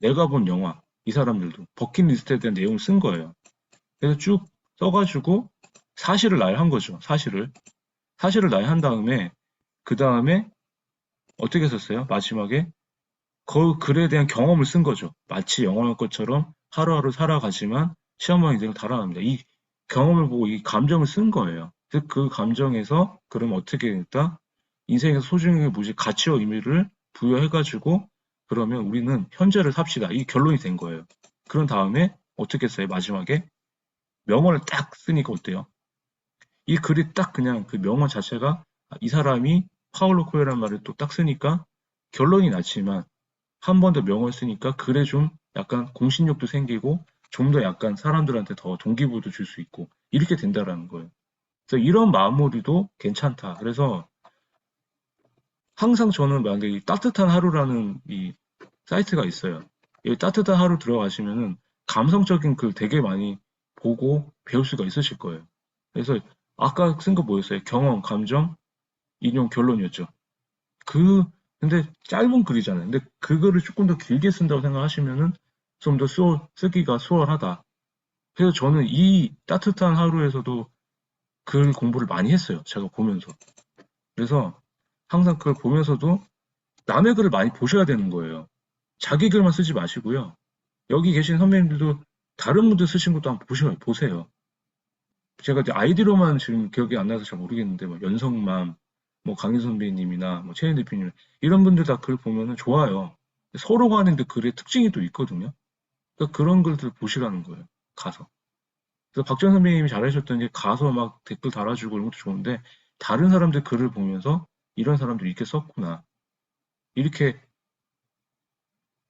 내가 본 영화, 이 사람들도 버킷리스트에 대한 내용을 쓴 거예요. 그래서 쭉 써가지고 사실을 나열한 거죠. 사실을. 사실을 나열한 다음에 그 다음에 어떻게 썼어요? 마지막에 그 글에 대한 경험을 쓴 거죠. 마치 영화의 것처럼 하루하루 살아가지만 시험만 인생을 달아납니다. 이 경험을 보고 이 감정을 쓴 거예요. 즉 그 감정에서 그럼 어떻게 됐다? 인생에서 소중하게 뭐지 가치와 의미를 부여해가지고 그러면 우리는 현재를 삽시다. 이 결론이 된 거예요. 그런 다음에 어떻게 써요? 마지막에 명언을 딱 쓰니까 어때요? 이 글이 딱 그냥 그 명언 자체가 이 사람이 파울로 코엘란 말을 또 딱 쓰니까 결론이 났지만 한 번 더 명언을 쓰니까 글에 좀 약간 공신력도 생기고 좀 더 약간 사람들한테 더 동기부여도 줄 수 있고 이렇게 된다라는 거예요. 그래서 이런 마무리도 괜찮다. 그래서 항상 저는 만약에 이 따뜻한 하루라는 이 사이트가 있어요. 이 따뜻한 하루 들어가시면은 감성적인 글 되게 많이 보고 배울 수가 있으실 거예요. 그래서 아까 쓴 거 뭐였어요? 경험, 감정, 인용, 결론이었죠. 그, 근데 짧은 글이잖아요. 근데 그거를 조금 더 길게 쓴다고 생각하시면은 좀 더 쓰기가 수월하다. 그래서 저는 이 따뜻한 하루에서도 글 공부를 많이 했어요. 제가 보면서. 그래서 항상 그걸 보면서도 남의 글을 많이 보셔야 되는 거예요. 자기 글만 쓰지 마시고요. 여기 계신 선배님들도 다른 분들 쓰신 것도 한번 보세요. 제가 이제 아이디로만 지금 기억이 안 나서 잘 모르겠는데, 뭐 연성맘, 뭐 강희 선배님이나 뭐 최현 대표님, 이런 분들 다 글 보면은 좋아요. 서로 간에 그 글의 특징이 또 있거든요. 그러니까 그런 글들 보시라는 거예요. 가서. 그래서 박정 선배님이 잘하셨던 게 가서 막 댓글 달아주고 이런 것도 좋은데, 다른 사람들 글을 보면서 이런 사람들이 이렇게 썼구나. 이렇게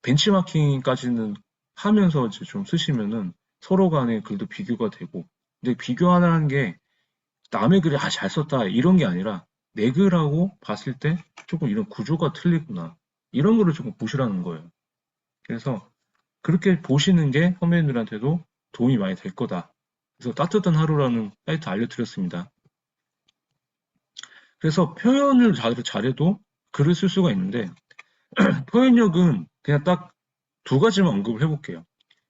벤치마킹까지는 하면서 이제 좀 쓰시면은 서로 간의 글도 비교가 되고, 근데 비교하는 게 남의 글이 잘 썼다 이런 게 아니라 내 글하고 봤을 때 조금 이런 구조가 틀리구나 이런 거를 조금 보시라는 거예요. 그래서 그렇게 보시는 게 선배님들한테도 도움이 많이 될 거다. 그래서 따뜻한 하루라는 사이트 알려드렸습니다. 그래서 표현을 잘해도 글을 쓸 수가 있는데 표현력은 그냥 딱 두 가지만 언급을 해볼게요.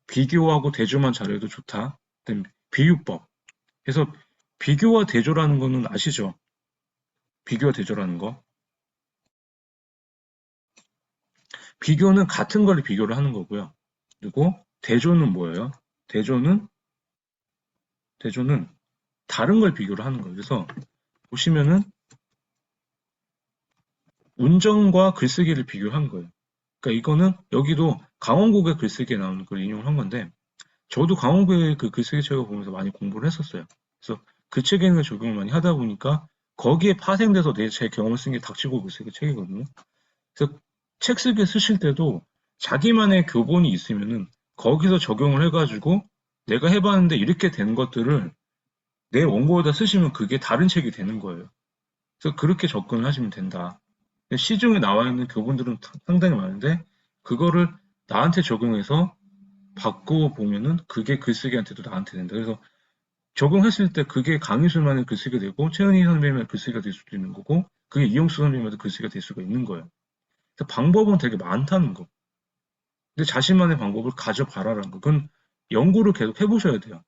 비교하고 대조만 잘해도 좋다. 비유법. 그래서 비교와 대조라는 거는 아시죠? 비교와 대조라는 거. 비교는 같은 걸 비교를 하는 거고요. 그리고 대조는 뭐예요? 대조는 다른 걸 비교를 하는 거예요. 그래서 보시면은 운전과 글쓰기를 비교한 거예요. 그러니까 이거는 여기도 강원국의 글쓰기에 나오는 걸 인용을 한 건데 저도 강원국의 그 글쓰기 책을 보면서 많이 공부를 했었어요. 그래서 그 책에 있는 걸 적용을 많이 하다 보니까 거기에 파생돼서 제 경험을 쓴 게 닥치고 글쓰기 책이거든요. 그래서 책 쓰기 쓰실 때도 자기만의 교본이 있으면은 거기서 적용을 해가지고 내가 해봤는데 이렇게 된 것들을 내 원고에다 쓰시면 그게 다른 책이 되는 거예요. 그래서 그렇게 접근을 하시면 된다. 시중에 나와 있는 교본들은 상당히 많은데 그거를 나한테 적용해서 바꾸어 보면은 그게 글쓰기한테도 나한테 된다. 그래서 적용했을 때 그게 강희술만의 글쓰기가 되고 최은희 선배님의 글쓰기가 될 수도 있는 거고 그게 이용수 선배님의 글쓰기가 될 수가 있는 거예요. 그래서 방법은 되게 많다는 거. 근데 자신만의 방법을 가져봐라라는 거. 그건 연구를 계속 해보셔야 돼요.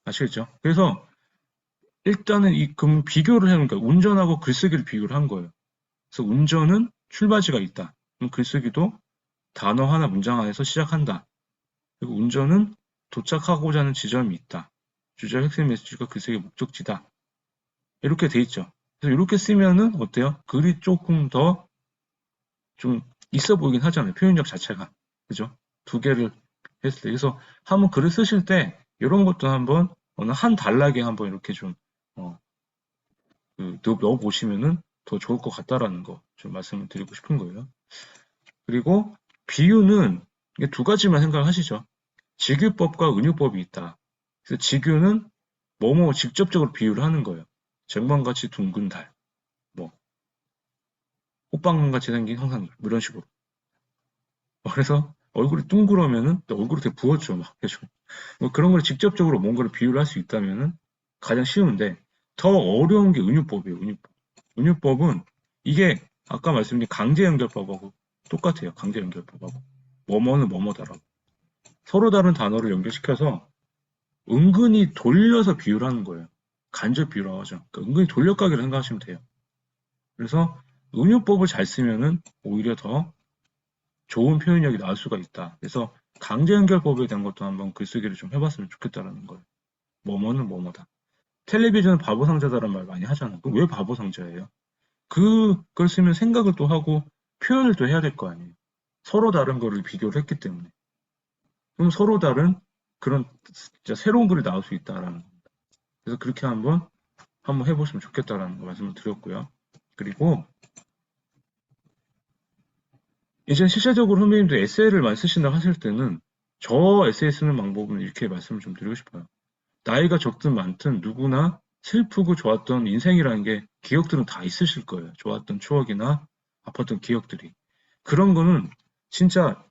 아시겠죠? 그래서 일단은 그럼 비교를 해놓으니까 운전하고 글쓰기를 비교를 한 거예요. 그래서 운전은 출발지가 있다. 그럼 글쓰기도 단어 하나 문장 안에서 시작한다. 그리고 운전은 도착하고자 하는 지점이 있다. 주제 핵심 메시지가 글쓰기의 목적지다. 이렇게 돼 있죠. 그래서 이렇게 쓰면은 어때요? 글이 조금 더 좀 있어 보이긴 하잖아요. 표현력 자체가. 그죠? 두 개를 했을 때. 그래서 한번 글을 쓰실 때 이런 것도 한번 어느 한 단락에 한번 이렇게 좀 넣어보시면은 더 좋을 것 같다라는 거 좀 말씀을 드리고 싶은 거예요. 그리고 비유는 두 가지만 생각하시죠. 직유법과 은유법이 있다. 그래서 직유는 뭐뭐 직접적으로 비유를 하는 거예요. 쟁반같이 둥근 달, 뭐 호빵같이 생긴 형상들, 뭐 이런 식으로. 그래서 얼굴이 둥그러면은 얼굴이 되게 부었죠, 막 해가지고. 뭐 그런 걸 직접적으로 뭔가를 비유를 할 수 있다면은 가장 쉬운데 더 어려운 게 은유법이에요. 은유법. 은유법은 이게 아까 말씀드린 강제 연결법하고 똑같아요. 강제 연결법하고 뭐뭐는 뭐뭐다라고 서로 다른 단어를 연결시켜서 은근히 돌려서 비유를 하는 거예요. 간접 비유라고 하죠. 그러니까 은근히 돌려가기를 생각하시면 돼요. 그래서 은유법을 잘 쓰면은 오히려 더 좋은 표현력이 나올 수가 있다. 그래서 강제 연결법에 대한 것도 한번 글쓰기를 좀 해봤으면 좋겠다라는 거예요. 뭐뭐는 뭐뭐다. 텔레비전은 바보 상자다라는 말 많이 하잖아요. 그럼 왜 바보 상자예요? 그걸 쓰면 생각을 또 하고 표현을 또 해야 될 거 아니에요. 서로 다른 거를 비교를 했기 때문에. 그럼 서로 다른 그런 진짜 새로운 글이 나올 수 있다라는 겁니다. 그래서 그렇게 한번 해보시면 좋겠다라는 거 말씀을 드렸고요. 그리고 이제 실제적으로 선배님도 에세이를 많이 쓰신다고 하실 때는 저 에세이 쓰는 방법은 이렇게 말씀을 좀 드리고 싶어요. 나이가 적든 많든 누구나 슬프고 좋았던 인생이라는 게 기억들은 다 있으실 거예요. 좋았던 추억이나 아팠던 기억들이. 그런 거는 진짜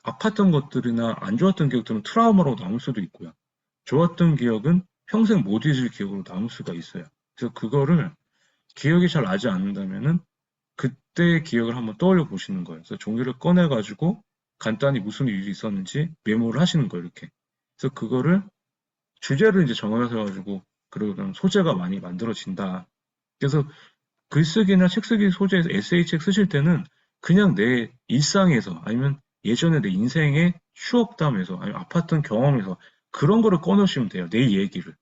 아팠던 것들이나 안 좋았던 기억들은 트라우마로 남을 수도 있고요. 좋았던 기억은 평생 못 잊을 기억으로 남을 수가 있어요. 그래서 그거를 기억이 잘 나지 않는다면은 그때의 기억을 한번 떠올려 보시는 거예요. 그래서 종이를 꺼내가지고 간단히 무슨 일이 있었는지 메모를 하시는 거예요, 이렇게. 그래서 그거를 주제를 이제 정해서 가지고 그런 소재가 많이 만들어진다. 그래서 글쓰기나 책쓰기 소재에서 에세이 책 쓰실 때는 그냥 내 일상에서 아니면 예전에 내 인생의 추억담에서 아니면 아팠던 경험에서 그런 거를 꺼내시면 돼요. 내 얘기를.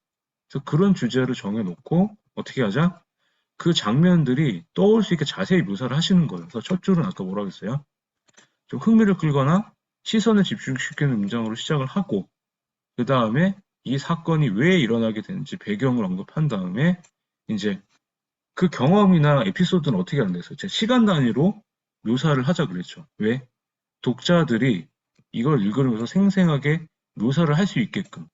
그래서 그런 주제를 정해놓고 어떻게 하자? 그 장면들이 떠올 수 있게 자세히 묘사를 하시는 거예요. 그래서 첫 줄은 아까 뭐라고 했어요? 좀 흥미를 끌거나 시선을 집중시키는 문장으로 시작을 하고 그 다음에 이 사건이 왜 일어나게 되는지 배경을 언급한 다음에 이제 그 경험이나 에피소드는 어떻게 하는 데서 시간 단위로 묘사를 하자 그랬죠. 왜? 독자들이 이걸 읽으면서 생생하게 묘사를 할 수 있게끔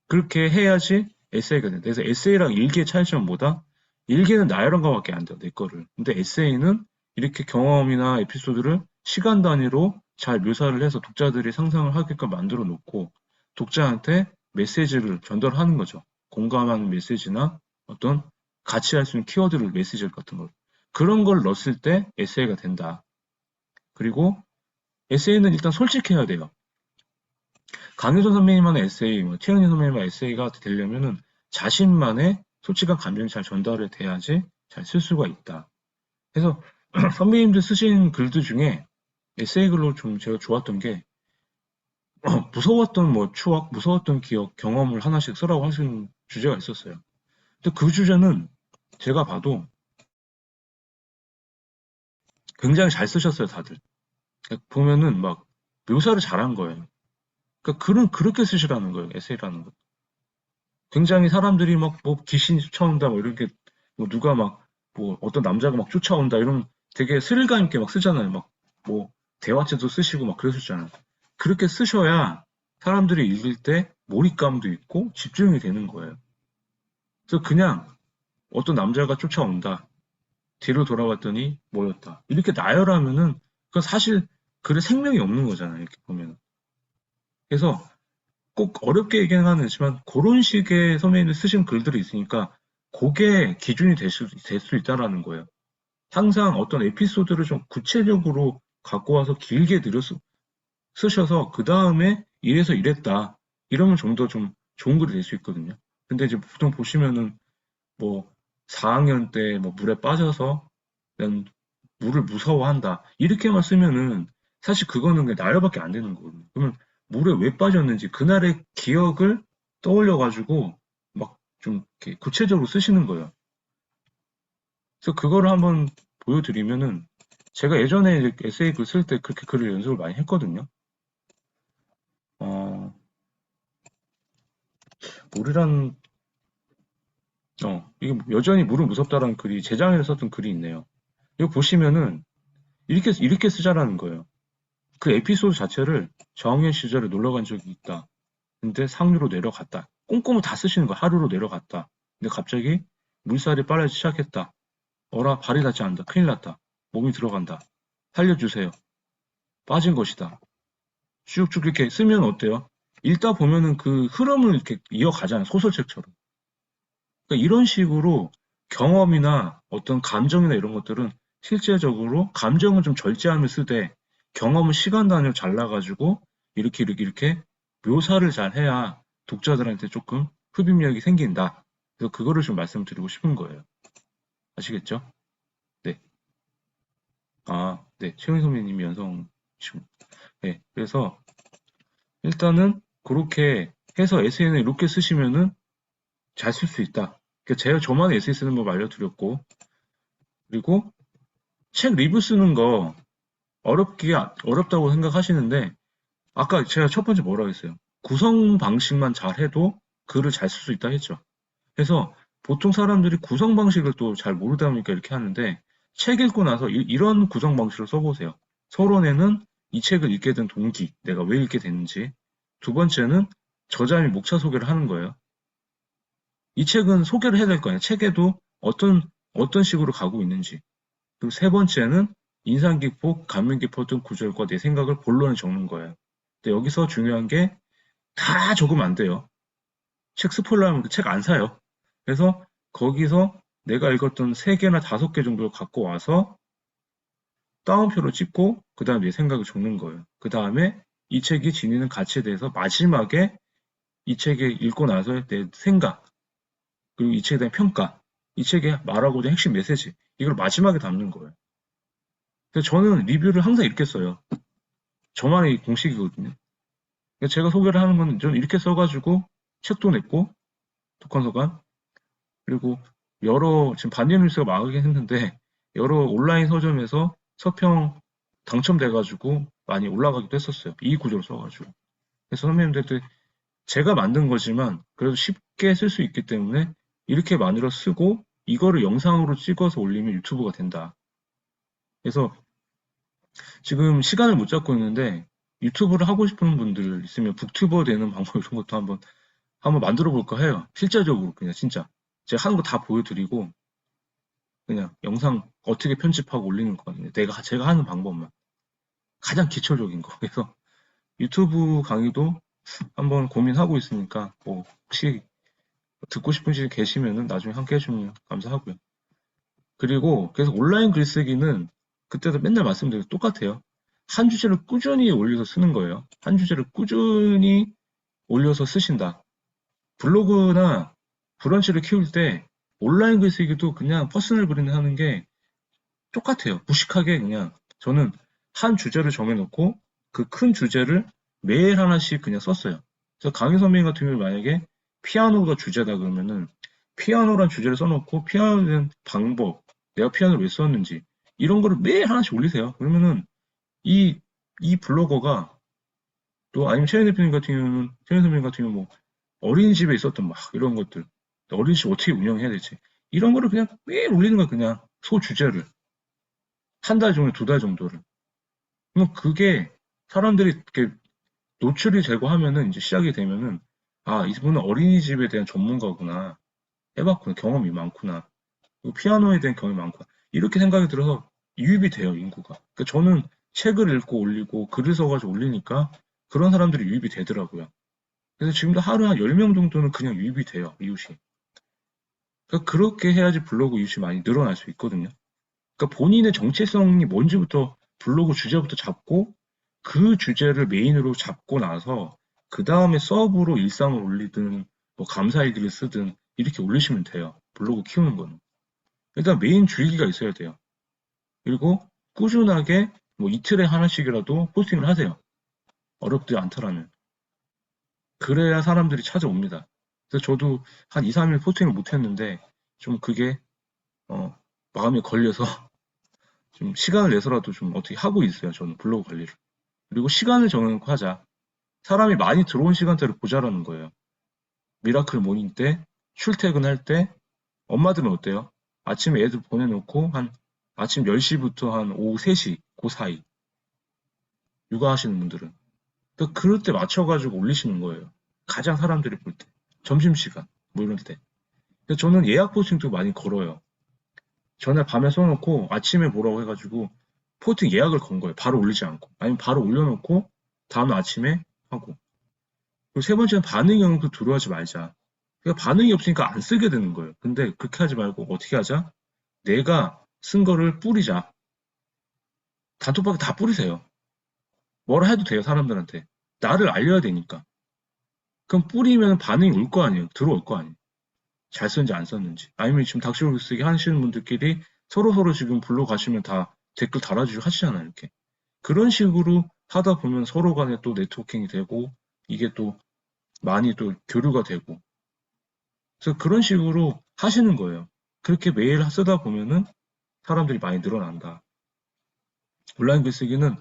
그렇게 해야지 에세이가 된다. 그래서 에세이랑 일기의 차이점은 뭐다? 일기는 나열한 거밖에 안 돼요. 내 거를. 근데 에세이는 이렇게 경험이나 에피소드를 시간 단위로 잘 묘사를 해서 독자들이 상상을 하게끔 만들어 놓고 독자한테 메시지를 전달하는 거죠. 공감하는 메시지나 어떤 같이 할 수 있는 키워드를 메시지 같은 걸. 그런 걸 넣었을 때 에세이가 된다. 그리고 에세이는 일단 솔직해야 돼요. 강효선 선배님만의 에세이, 최은희 선배님의 에세이가 되려면은 자신만의 솔직한 감정이 잘 전달이 돼야지 잘 쓸 수가 있다. 그래서 선배님들 쓰신 글들 중에 에세이 글로 좀 제가 좋았던 게 무서웠던 뭐 추억, 무서웠던 기억, 경험을 하나씩 쓰라고 하시는 주제가 있었어요. 근데 그 주제는 제가 봐도 굉장히 잘 쓰셨어요, 다들. 보면은 막 묘사를 잘한 거예요. 그러니까 글은 그렇게 쓰시라는 거예요, 에세이라는 거. 굉장히 사람들이 막 뭐 귀신이 쫓아온다, 뭐 이렇게 뭐 누가 막 뭐 어떤 남자가 막 쫓아온다 이런 되게 스릴감 있게 막 쓰잖아요. 막 뭐 대화체도 쓰시고 막 그러셨잖아요. 그렇게 쓰셔야 사람들이 읽을 때 몰입감도 있고 집중이 되는 거예요. 그래서 그냥 어떤 남자가 쫓아온다. 뒤로 돌아봤더니 뭐였다. 이렇게 나열하면은 그건 사실 글에 생명이 없는 거잖아요. 이렇게 보면. 그래서 꼭 어렵게 얘기는 하지만 그런 식의 선배님들 쓰신 글들이 있으니까 그게 기준이 될 수 있다라는 거예요. 항상 어떤 에피소드를 좀 구체적으로 갖고 와서 길게 쓰셔서 그 다음에 이래서 이랬다. 이러면 좀 더 좀 좋은 글이 될 수 있거든요. 근데 이제 보통 보시면은 뭐 4학년 때 뭐 물에 빠져서 난 물을 무서워한다. 이렇게만 쓰면은 사실 그거는 그냥 나열밖에 안 되는 거거든요. 그러면 물에 왜 빠졌는지 그날의 기억을 떠올려 가지고 막 좀 이렇게 구체적으로 쓰시는 거예요. 그래서 그거를 한번 보여드리면은 제가 예전에 에세이 글 쓸 때 그렇게 글을 연습을 많이 했거든요. 어, 물이란 이게 여전히 물은 무섭다라는 글이 재작년에 썼던 글이 있네요. 이거 보시면은 이렇게 쓰자라는 거예요. 그 에피소드 자체를 저학년 시절에 놀러 간 적이 있다. 근데 상류로 내려갔다. 꼼꼼히 다 쓰시는 거 하루로 내려갔다. 근데 갑자기 물살이 빨라지기 시작했다. 어라 발이 닿지 않는다. 큰일 났다. 몸이 들어간다. 살려주세요. 빠진 것이다. 쭉쭉 이렇게 쓰면 어때요? 읽다 보면은 그 흐름을 이렇게 이어가잖아요. 소설책처럼. 그러니까 이런 식으로 경험이나 어떤 감정이나 이런 것들은 실제적으로 감정은 좀 절제하며 쓰되 경험은 시간 단위로 잘라가지고 이렇게 묘사를 잘 해야 독자들한테 조금 흡입력이 생긴다. 그래서 그거를 좀 말씀드리고 싶은 거예요. 아시겠죠? 네. 아, 네. 최은 선배님이 연성이시고. 네. 그래서 일단은 그렇게 해서 에세이는 이렇게 쓰시면은 잘 쓸 수 있다. 그러니까 제가 저만의 에세이 쓰는 법 알려드렸고, 그리고 책 리뷰 쓰는 거 어렵다고 생각하시는데, 아까 제가 첫 번째 뭐라고 했어요? 구성 방식만 잘 해도 글을 잘 쓸 수 있다 했죠. 그래서 보통 사람들이 구성 방식을 또 잘 모르다 보니까 이렇게 하는데, 책 읽고 나서 런 구성 방식으로 써보세요. 서론에는 이 책을 읽게 된 동기, 내가 왜 읽게 됐는지. 두 번째는 저자 및 목차 소개를 하는 거예요. 이 책은 소개를 해야 될 거 아니에요. 책에도 어떤 식으로 가고 있는지. 그리고 세 번째는 인상 깊고 감명 깊었던 구절과 내 생각을 본론에 적는 거예요. 근데 여기서 중요한 게 다 적으면 안 돼요. 책 스포일러 하면 그 책 안 사요. 그래서 거기서 내가 읽었던 3개나 5개 정도를 갖고 와서 따옴표로 찍고 그 다음에 내 생각을 적는 거예요. 그 다음에 이 책이 지니는 가치에 대해서 마지막에 이 책을 읽고 나서의 내 생각, 그리고 이 책에 대한 평가, 이 책에 말하고자 핵심 메시지, 이걸 마지막에 담는 거예요. 그래서 저는 리뷰를 항상 이렇게 써요. 저만의 공식이거든요. 그러니까 제가 소개를 하는 건 저는 이렇게 써가지고 책도 냈고, 독한서간, 그리고 지금 반니뉴스가 망하긴 했는데, 여러 온라인 서점에서 서평 당첨돼가지고 많이 올라가기도 했었어요. 이 구조로 써가지고. 그래서 선배님들도 제가 만든 거지만, 그래도 쉽게 쓸 수 있기 때문에 이렇게 만들어 쓰고, 이거를 영상으로 찍어서 올리면 유튜브가 된다. 그래서 지금 시간을 못 잡고 있는데 유튜브를 하고 싶은 분들 있으면 북튜버 되는 방법 이런 것도 한번 만들어 볼까 해요. 실제적으로 그냥 진짜 제가 하는 거 다 보여드리고 그냥 영상 어떻게 편집하고 올리는 거거든요. 제가 하는 방법만. 가장 기초적인 거. 그래서 유튜브 강의도 한번 고민하고 있으니까 뭐 혹시 듣고 싶으신 계시면은 나중에 함께 해주면 감사하고요. 그리고 그래서 온라인 글쓰기는 그때도 맨날 말씀드린 똑같아요. 한 주제를 꾸준히 올려서 쓰는 거예요. 한 주제를 꾸준히 올려서 쓰신다. 블로그나 브런치를 키울 때 온라인 글쓰기도 그냥 퍼스널 브랜드 하는 게 똑같아요. 무식하게 그냥 저는 한 주제를 정해놓고 그 큰 주제를 매일 하나씩 그냥 썼어요. 그래서 강의 선배님 같은 경우 만약에 피아노가 주제다 그러면은 피아노란 주제를 써놓고 피아노에 대한 방법, 내가 피아노를 왜 썼는지 이런 거를 매일 하나씩 올리세요. 그러면은 이, 이 블로거가 또 아니면 최현 대표님 같은 경우는 최현 선배님 같은 경우 뭐 어린이집에 있었던 막 이런 것들 어린이집 어떻게 운영해야 될지 이런 거를 그냥 매일 올리는 거야 그냥 소주제를 한 달 정도, 두 달 정도를. 그럼 그게 사람들이 이렇게 노출이 되고 하면은 이제 시작이 되면은 아, 이분은 어린이집에 대한 전문가구나. 해봤구나. 경험이 많구나. 그리고 피아노에 대한 경험이 많구나. 이렇게 생각이 들어서 유입이 돼요, 인구가. 그러니까 저는 책을 읽고 올리고 글을 써가지고 올리니까 그런 사람들이 유입이 되더라고요. 그래서 지금도 하루에 한 10명 정도는 그냥 유입이 돼요, 이웃이. 그러니까 그렇게 해야지 블로그 이웃이 많이 늘어날 수 있거든요. 그러니까 본인의 정체성이 뭔지부터 블로그 주제부터 잡고 그 주제를 메인으로 잡고 나서 그 다음에 서브로 일상을 올리든 뭐 감사일기를 쓰든 이렇게 올리시면 돼요. 블로그 키우는 거는. 일단 메인 줄기가 있어야 돼요. 그리고 꾸준하게 뭐 이틀에 하나씩이라도 포스팅을 하세요. 어렵지 않더라면. 그래야 사람들이 찾아옵니다. 그래서 저도 한 2, 3일 포스팅을 못 했는데 좀 그게 어, 마음에 걸려서 좀 시간을 내서라도 좀 어떻게 하고 있어요. 저는 블로그 관리를. 그리고 시간을 정해놓고 하자. 사람이 많이 들어온 시간대를 보자라는 거예요. 미라클 모닝 때, 출퇴근할 때, 엄마들은 어때요? 아침에 애들 보내놓고 한 아침 10시부터 한 오후 3시, 그 사이. 육아하시는 분들은. 그러니까 그럴 때 맞춰가지고 올리시는 거예요. 가장 사람들이 볼 때. 점심시간, 뭐 이럴 때. 근데 저는 예약 포스팅도 많이 걸어요. 전날 밤에 써놓고 아침에 보라고 해가지고 포스팅 예약을 건 거예요. 바로 올리지 않고. 아니면 바로 올려놓고 다음 아침에 하고. 그리고 세 번째는 반응이 없는 거 들어하지 말자. 그러니까 반응이 없으니까 안 쓰게 되는 거예요. 근데 그렇게 하지 말고 어떻게 하자? 내가 쓴 거를 뿌리자. 단톡방에 다 뿌리세요. 뭐라 해도 돼요, 사람들한테. 나를 알려야 되니까. 그럼 뿌리면 반응이 올 거 아니에요. 들어올 거 아니에요. 잘 썼는지 안 썼는지. 아니면 지금 닥치고 쓰기 하시는 분들끼리 서로서로 지금 불러 가시면 다 댓글 달아주고 하시잖아요, 이렇게. 그런 식으로 하다 보면 서로 간에 또 네트워킹이 되고, 이게 또 많이 또 교류가 되고, 그래서 그런 식으로 하시는 거예요. 그렇게 매일 쓰다 보면은 사람들이 많이 늘어난다. 온라인 글쓰기는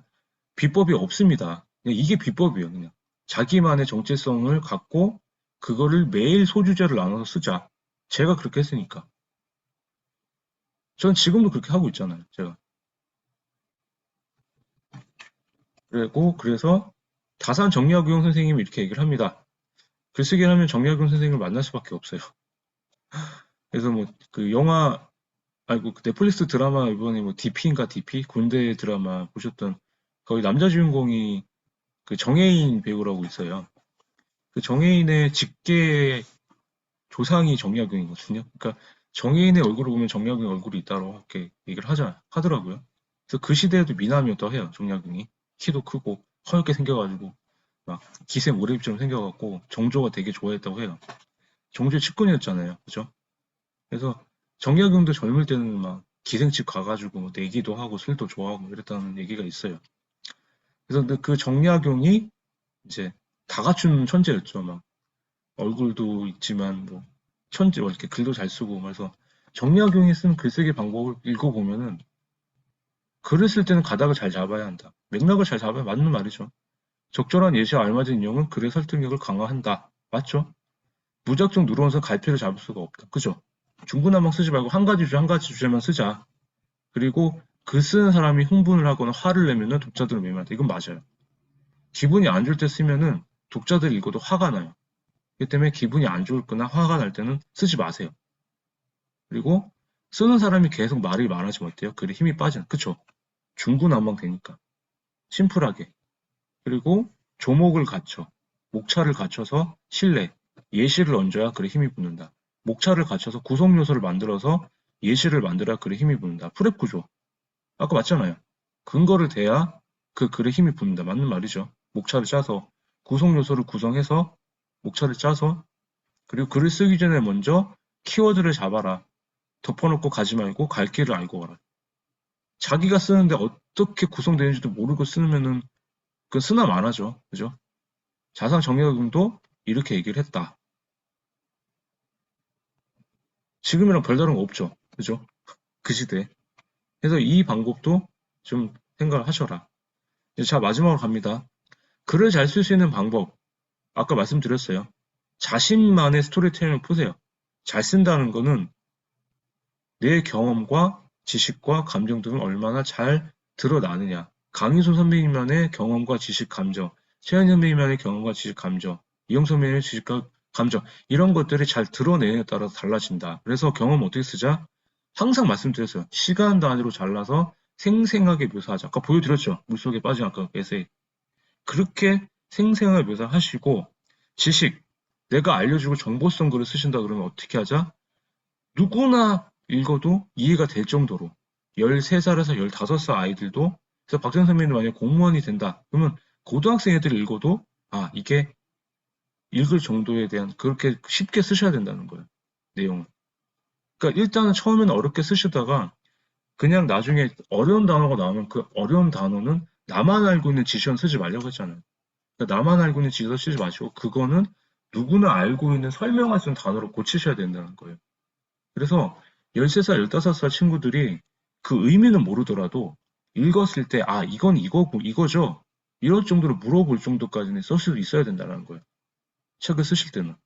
비법이 없습니다. 그냥 이게 비법이에요, 그냥. 자기만의 정체성을 갖고 그거를 매일 소주제를 나눠서 쓰자. 제가 그렇게 했으니까. 전 지금도 그렇게 하고 있잖아요, 제가. 그리고 그래서 다산 정리학용 선생님이 이렇게 얘기를 합니다. 글쓰기를 하면 정리학용 선생님을 만날 수밖에 없어요. 그래서 뭐 그 영화 아이고 그 넷플릭스 드라마 이번에 뭐 DP인가 DP 군대 드라마 보셨던 거기 남자 주인공이 그 정혜인 배우라고 있어요. 그 정혜인의 직계 조상이 정약용이거든요. 그러니까 정혜인의 얼굴을 보면 정약용 얼굴이 있다고 이렇게 얘기를 하더라고요. 그래서 그 시대에도 미남이었다고 해요. 정약용이 키도 크고 허옇게 생겨가지고 막 기생 오래입처럼 생겨갖고 정조가 되게 좋아했다고 해요. 정조의 측근이었잖아요, 그죠? 그래서 정약용도 젊을 때는 막 기생집 가가지고 내기도 하고 술도 좋아하고 이랬다는 얘기가 있어요. 그래서 근데 그 정약용이 이제 다 갖춘 천재였죠. 막 얼굴도 있지만 뭐 천재 뭐 이렇게 글도 잘 쓰고 그래서 정약용이 쓴 글쓰기 방법을 읽어보면은 글을 쓸 때는 가닥을 잘 잡아야 한다. 맥락을 잘 잡아야 맞는 말이죠. 적절한 예시와 알맞은 인용은 글의 설득력을 강화한다. 맞죠? 무작정 누르면서 갈피를 잡을 수가 없다. 그죠? 중구난방 쓰지 말고 한 가지 주제 한 가지 주제만 쓰자. 그리고 글 쓰는 사람이 흥분을 하거나 화를 내면은 독자들은 매만다. 이건 맞아요. 기분이 안 좋을 때 쓰면은 독자들이 읽어도 화가 나요. 그렇기 때문에 기분이 안 좋을 거나 화가 날 때는 쓰지 마세요. 그리고 쓰는 사람이 계속 말이 많아지면 어때요? 글에 힘이 빠지는. 그쵸? 중구난방 되니까. 심플하게. 그리고 조목을 갖춰. 목차를 갖춰서 신뢰. 예시를 얹어야 글에 힘이 붙는다. 목차를 갖춰서 구성 요소를 만들어서 예시를 만들어야 글에 힘이 붙는다. 프렙 구조. 아까 맞잖아요. 근거를 대야 그 글에 힘이 붙는다. 맞는 말이죠. 목차를 짜서 구성 요소를 구성해서 목차를 짜서 그리고 글을 쓰기 전에 먼저 키워드를 잡아라. 덮어놓고 가지 말고 갈 길을 알고 가라. 자기가 쓰는데 어떻게 구성되는지도 모르고 쓰면은 그 쓰나 마나죠. 그죠? 자상 정약용도 이렇게 얘기를 했다. 지금이랑 별다른 거 없죠. 그죠? 그 시대. 그래서 이 방법도 좀 생각을 하셔라. 자, 마지막으로 갑니다. 글을 잘 쓸 수 있는 방법. 아까 말씀드렸어요. 자신만의 스토리텔링을 푸세요. 잘 쓴다는 거는 내 경험과 지식과 감정 등을 얼마나 잘 드러나느냐. 강희소 선배님만의 경험과 지식, 감정, 최현 선배님만의 경험과 지식, 감정, 이영 선배님의 지식과 감정, 이런 것들이 잘 드러내느냐에 따라서 달라진다. 그래서 경험 어떻게 쓰자? 항상 말씀드렸어요. 시간 단위로 잘라서 생생하게 묘사하자. 아까 보여드렸죠? 물속에 빠진 아까 에세이. 그렇게 생생하게 묘사하시고, 지식, 내가 알려주고 정보성 글을 쓰신다 그러면 어떻게 하자? 누구나 읽어도 이해가 될 정도로 13살에서 15살 아이들도 그래서 박정 선배님 만약에 공무원이 된다 그러면 고등학생 애들이 읽어도 아 이게 읽을 정도에 대한 그렇게 쉽게 쓰셔야 된다는 거예요. 내용을. 그러니까 일단은 처음에는 어렵게 쓰시다가 그냥 나중에 어려운 단어가 나오면 그 어려운 단어는 나만 알고 있는 지시원 쓰지 말라고 했잖아요. 그러니까 나만 알고 있는 지시원 쓰지 마시고 그거는 누구나 알고 있는 설명할 수 있는 단어로 고치셔야 된다는 거예요. 그래서 13살, 15살 친구들이 그 의미는 모르더라도 읽었을 때, 아, 이건 이거고, 이거죠? 이럴 정도로 물어볼 정도까지는 쓸 수 있어야 된다는 거예요. 책을 쓰실 때는.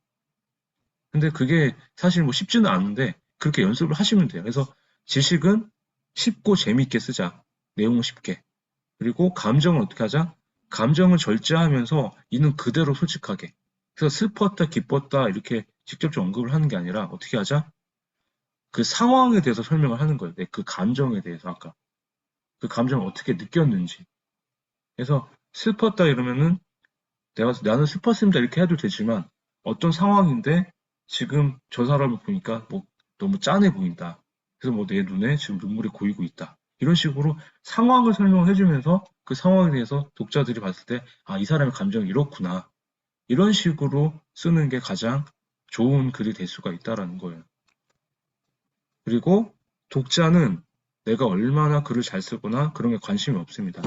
근데 그게 사실 뭐 쉽지는 않은데, 그렇게 연습을 하시면 돼요. 그래서 지식은 쉽고 재미있게 쓰자. 내용은 쉽게. 그리고 감정은 어떻게 하자? 감정을 절제하면서 있는 그대로 솔직하게. 그래서 슬펐다, 기뻤다, 이렇게 직접적 언급을 하는 게 아니라 어떻게 하자? 그 상황에 대해서 설명을 하는 거예요. 그 감정에 대해서 아까. 그 감정을 어떻게 느꼈는지. 그래서 슬펐다 이러면은 내가 나는 슬펐습니다 이렇게 해도 되지만 어떤 상황인데 지금 저 사람을 보니까 뭐 너무 짠해 보인다. 그래서 뭐 내 눈에 지금 눈물이 고이고 있다. 이런 식으로 상황을 설명해 주면서 그 상황에 대해서 독자들이 봤을 때 아, 이 사람의 감정이 이렇구나. 이런 식으로 쓰는 게 가장 좋은 글이 될 수가 있다라는 거예요. 그리고 독자는 내가 얼마나 글을 잘 쓰거나 그런 게 관심이 없습니다.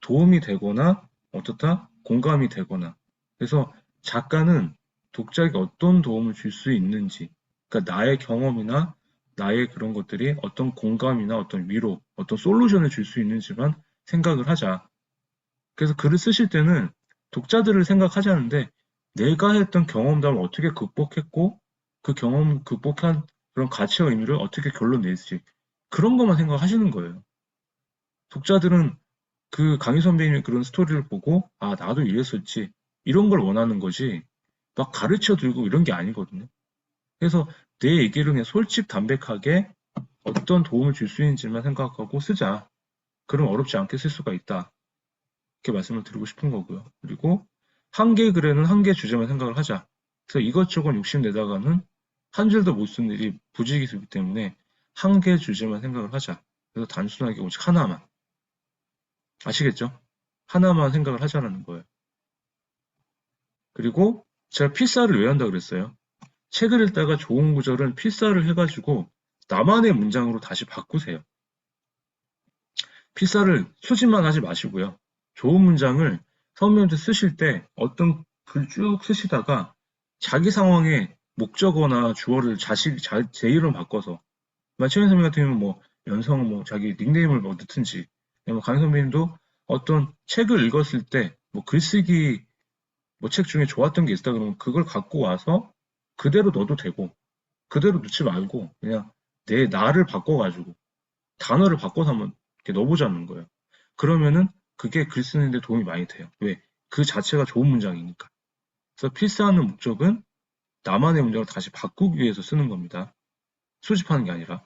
도움이 되거나 어떻다? 공감이 되거나. 그래서 작가는 독자에게 어떤 도움을 줄 수 있는지, 그러니까 나의 경험이나 나의 그런 것들이 어떤 공감이나 어떤 위로, 어떤 솔루션을 줄 수 있는지만 생각을 하자. 그래서 글을 쓰실 때는 독자들을 생각하지 않는데 내가 했던 경험담을 어떻게 극복했고 그 경험 극복한 그런 가치와 의미를 어떻게 결론 낼지 그런 것만 생각하시는 거예요. 독자들은 그 강희 선배님의 그런 스토리를 보고 아 나도 이랬었지 이런 걸 원하는 거지 막 가르쳐 들고 이런 게 아니거든요. 그래서 내 얘기를 그냥 솔직 담백하게 어떤 도움을 줄 수 있는지만 생각하고 쓰자. 그럼 어렵지 않게 쓸 수가 있다. 이렇게 말씀을 드리고 싶은 거고요. 그리고 한 개 글에는 한 개 주제만 생각을 하자. 그래서 이것저것 욕심내다가는 한 줄도 못 쓰는 일이 부지기수이기 때문에 한 개 주제만 생각을 하자. 그래서 단순하게 오직 하나만. 아시겠죠? 하나만 생각을 하자라는 거예요. 그리고 제가 필사를 왜 한다 그랬어요? 책을 읽다가 좋은 구절은 필사를 해가지고 나만의 문장으로 다시 바꾸세요. 필사를 수집만 하지 마시고요. 좋은 문장을 선배님한테 쓰실 때 어떤 글 쭉 쓰시다가 자기 상황에 목적어나 주어를 제 이름 바꿔서 최현 선배님 같은 경우는 뭐 연성 뭐 자기 닉네임을 뭐 넣든지 뭐 강 선배님도 어떤 책을 읽었을 때 뭐 글쓰기 뭐 책 중에 좋았던 게 있다 그러면 그걸 갖고 와서 그대로 넣어도 되고 그대로 넣지 말고 그냥 내 나를 바꿔가지고 단어를 바꿔서 한번 이렇게 넣어보자는 거예요. 그러면은 그게 글 쓰는데 도움이 많이 돼요. 왜? 그 자체가 좋은 문장이니까. 그래서 필사하는 목적은 나만의 문장을 다시 바꾸기 위해서 쓰는 겁니다. 수집하는 게 아니라.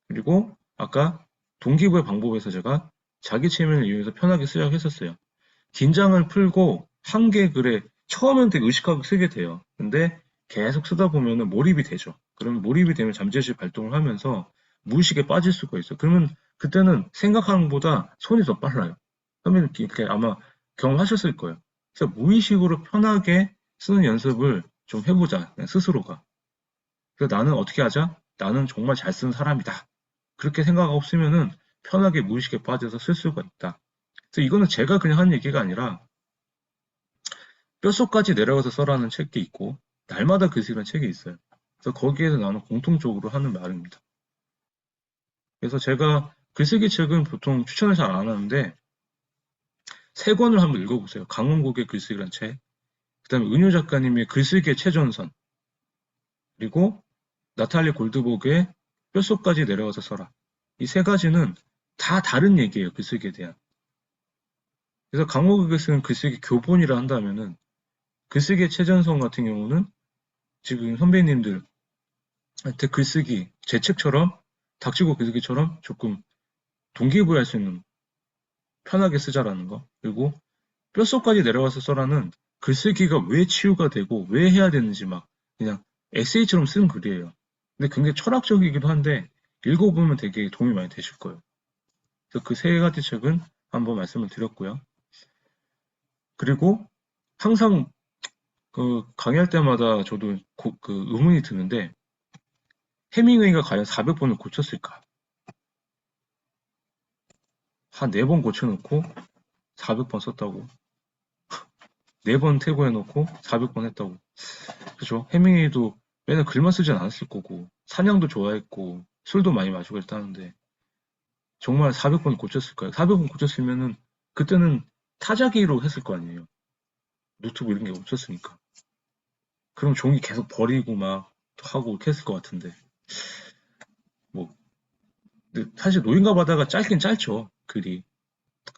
그리고 아까 동기부여 방법에서 제가 자기 체면을 이용해서 편하게 쓰려고 했었어요. 긴장을 풀고 한 개 글에 처음엔 되게 의식하고 쓰게 돼요. 근데 계속 쓰다 보면은 몰입이 되죠. 그러면 몰입이 되면 잠재의식 발동을 하면서 무의식에 빠질 수가 있어요. 그러면 그때는 생각하는 것보다 손이 더 빨라요. 선배님 이렇게 아마 경험하셨을 거예요. 그래서 무의식으로 편하게 쓰는 연습을 좀 해보자. 그냥 스스로가. 그래서 나는 어떻게 하자? 나는 정말 잘 쓰는 사람이다. 그렇게 생각하고 쓰면은 편하게 무의식에 빠져서 쓸 수가 있다. 그래서 이거는 제가 그냥 한 얘기가 아니라 뼛속까지 내려가서 써라는 책이 있고 날마다 글쓰기라는 책이 있어요. 그래서 거기에서 나는 공통적으로 하는 말입니다. 그래서 제가 글쓰기 책은 보통 추천을 잘 안 하는데 세 권을 한번 읽어보세요. 강원국의 글쓰기란 책, 그다음에 은효 작가님의 글쓰기의 최전선, 그리고 나탈리 골드복의 뼛속까지 내려가서 써라. 이 세 가지는 다 다른 얘기예요. 글쓰기에 대한. 그래서 강원국에 쓰는 글쓰기 교본이라 한다면은 글쓰기의 최전선 같은 경우는 지금 선배님들 한테 글쓰기, 제 책처럼 닥치고 글쓰기처럼 조금 동기부여할 수 있는 편하게 쓰자라는 거. 그리고 뼛속까지 내려와서 써라는 글쓰기가 왜 치유가 되고 왜 해야 되는지 막 그냥 에세이처럼 쓴 글이에요. 근데 굉장히 철학적이기도 한데 읽어보면 되게 도움이 많이 되실 거예요. 그래서 그 세 가지 책은 한번 말씀을 드렸고요. 그리고 항상 그 강의할 때마다 저도 그 의문이 드는데 해밍웨이가 과연 400번을 고쳤을까? 한 4번 고쳐놓고 400번 썼다고. 4번 퇴고해놓고 400번 했다고. 그죠? 해밍웨이도 맨날 글만 쓰진 않았을 거고, 사냥도 좋아했고, 술도 많이 마시고 했다는데, 정말 400번 고쳤을까요? 400번 고쳤으면은, 그때는 타자기로 했을 거 아니에요. 노트북 이런 게 없었으니까. 그럼 종이 계속 버리고 막 하고 이렇게 했을 것 같은데, 뭐, 근데 사실 노인과 바다가 짧긴 짧죠, 글이.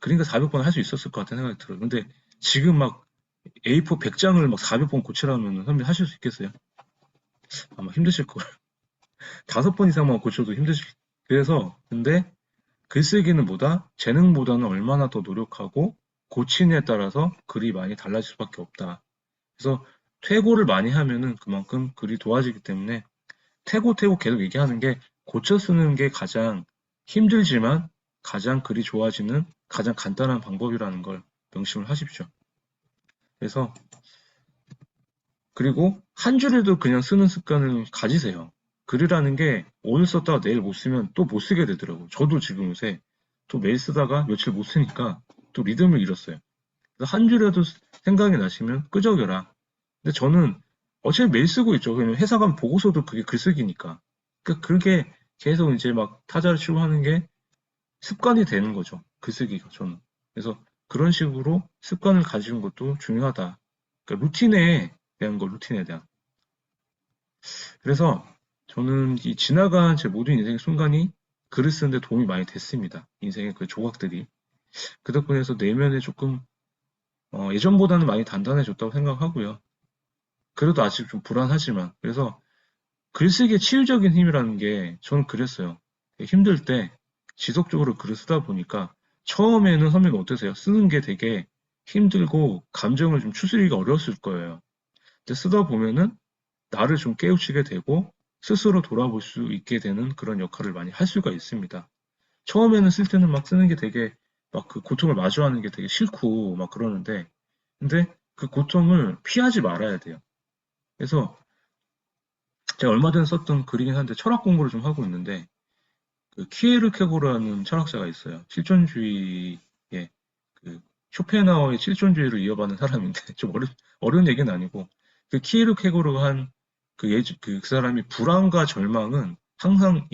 그러니까 400번 할 수 있었을 것 같다는 생각이 들어요. 근데 지금 막 A4 100장을 막 400번 고치라면 선배님 하실 수 있겠어요? 아마 힘드실 거예요. 5번 이상만 고쳐도 힘드실. 그래서 근데 글쓰기는 보다 재능보다는 얼마나 더 노력하고 고치느냐에 따라서 글이 많이 달라질 수밖에 없다. 그래서 퇴고를 많이 하면은 그만큼 글이 좋아지기 때문에 퇴고 계속 얘기하는 게 고쳐 쓰는 게 가장 힘들지만 가장 글이 좋아지는 가장 간단한 방법이라는 걸 명심을 하십시오. 그래서 그리고 한 줄에도 그냥 쓰는 습관을 가지세요. 글이라는 게 오늘 썼다가 내일 못 쓰면 또 못 쓰게 되더라고요. 저도 지금 요새 또 매일 쓰다가 며칠 못 쓰니까 또 리듬을 잃었어요. 그래서 한 줄에도 생각이 나시면 끄적여라. 근데 저는 어차피 매일 쓰고 있죠. 그냥 회사 가면 보고서도 그게 글쓰기니까. 그러니까 그렇게 계속 이제 막 타자를 치고 하는 게 습관이 되는 거죠. 글쓰기가 저는. 그래서 그런 식으로 습관을 가지는 것도 중요하다. 그러니까 루틴에 대한 거, 루틴에 대한. 그래서 저는 이 지나간 제 모든 인생의 순간이 글을 쓰는데 도움이 많이 됐습니다. 인생의 그 조각들이. 그 덕분에 서 내면에 조금 예전보다는 많이 단단해졌다고 생각하고요. 그래도 아직 좀 불안하지만 그래서 글쓰기의 치유적인 힘이라는 게 저는 그랬어요. 힘들 때 지속적으로 글을 쓰다 보니까 처음에는 선배님 어떠세요? 쓰는 게 되게 힘들고 감정을 좀 추스리기가 어려웠을 거예요. 근데 쓰다 보면은 나를 좀 깨우치게 되고 스스로 돌아볼 수 있게 되는 그런 역할을 많이 할 수가 있습니다. 처음에는 쓸 때는 막 쓰는 게 되게 막 그 고통을 마주하는 게 되게 싫고 막 그러는데 근데 그 고통을 피하지 말아야 돼요. 그래서 제가 얼마 전에 썼던 글이긴 한데 철학 공부를 좀 하고 있는데 그 키에르케고르라는 철학자가 있어요. 실존주의의 그 쇼펜하우어의 실존주의를 이어받는 사람인데 좀 어려운 얘기는 아니고 그 키에르케고르가 한 그 사람이 불안과 절망은 항상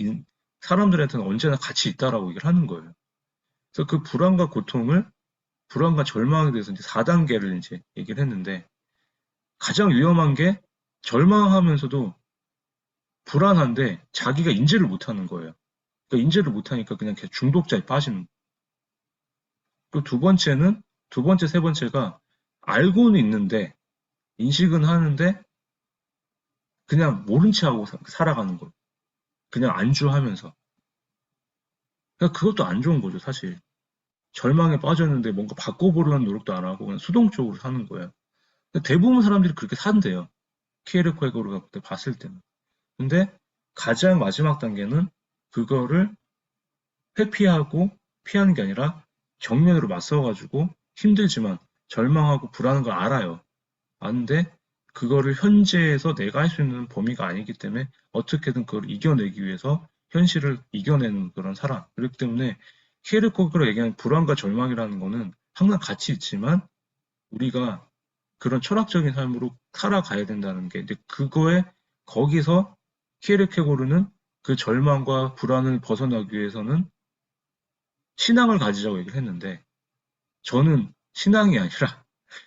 사람들한테는 언제나 같이 있다라고 얘기를 하는 거예요. 그래서 그 불안과 고통을 불안과 절망에 대해서 이제 4단계를 이제 얘기를 했는데 가장 위험한 게 절망하면서도 불안한데 자기가 인지를 못하는 거예요. 그러니까 인지를 못하니까 그냥 계속 중독자에 빠지는. 그 두 번째, 세 번째가 알고는 있는데 인식은 하는데 그냥 모른 채 하고 살아가는 거예요. 그냥 안주하면서. 그러니까 그것도 안 좋은 거죠, 사실. 절망에 빠졌는데 뭔가 바꿔보려는 노력도 안 하고 그냥 수동적으로 사는 거예요. 대부분 사람들이 그렇게 산대요. 키에르케고르가 그때 봤을 때는. 근데 가장 마지막 단계는 그거를 회피하고 피하는 게 아니라 정면으로 맞서가지고 힘들지만 절망하고 불안한 걸 알아요. 아는데 그거를 현재에서 내가 할 수 있는 범위가 아니기 때문에 어떻게든 그걸 이겨내기 위해서 현실을 이겨내는 그런 사람. 그렇기 때문에 키에르케고르가 얘기하는 불안과 절망이라는 거는 항상 같이 있지만 우리가 그런 철학적인 삶으로 살아가야 된다는 게 이제 그거에 거기서 키에르케고르는 그 절망과 불안을 벗어나기 위해서는 신앙을 가지자고 얘기를 했는데 저는 신앙이 아니라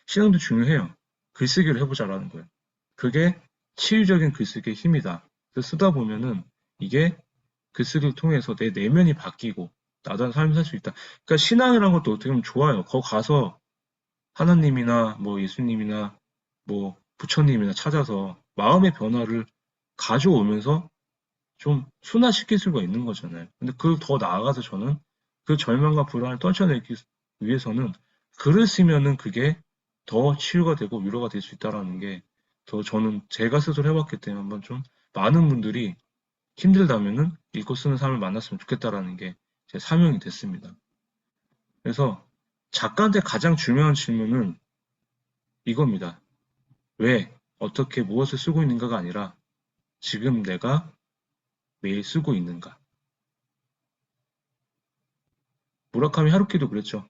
신앙도 중요해요. 글쓰기를 해보자라는 거예요. 그게 치유적인 글쓰기의 힘이다. 그래서 쓰다 보면은 이게 글쓰기를 통해서 내 내면이 바뀌고 나다운 삶을 살 수 있다. 그러니까 신앙이라는 것도 어떻게 보면 좋아요. 거기 가서 하나님이나 뭐 예수님이나 뭐 부처님이나 찾아서 마음의 변화를 가져오면서 좀 순화시킬 수가 있는 거잖아요. 근데 그걸 더 나아가서 저는 그 절망과 불안을 떨쳐내기 위해서는 글을 쓰면은 그게 더 치유가 되고 위로가 될 수 있다라는 게 더 저는 제가 스스로 해봤기 때문에 한번 좀 많은 분들이 힘들다면은 읽고 쓰는 사람을 만났으면 좋겠다라는 게 제 사명이 됐습니다. 그래서 작가한테 가장 중요한 질문은 이겁니다. 왜, 어떻게, 무엇을 쓰고 있는가가 아니라 지금 내가 매일 쓰고 있는가. 무라카미 하루키도 그랬죠.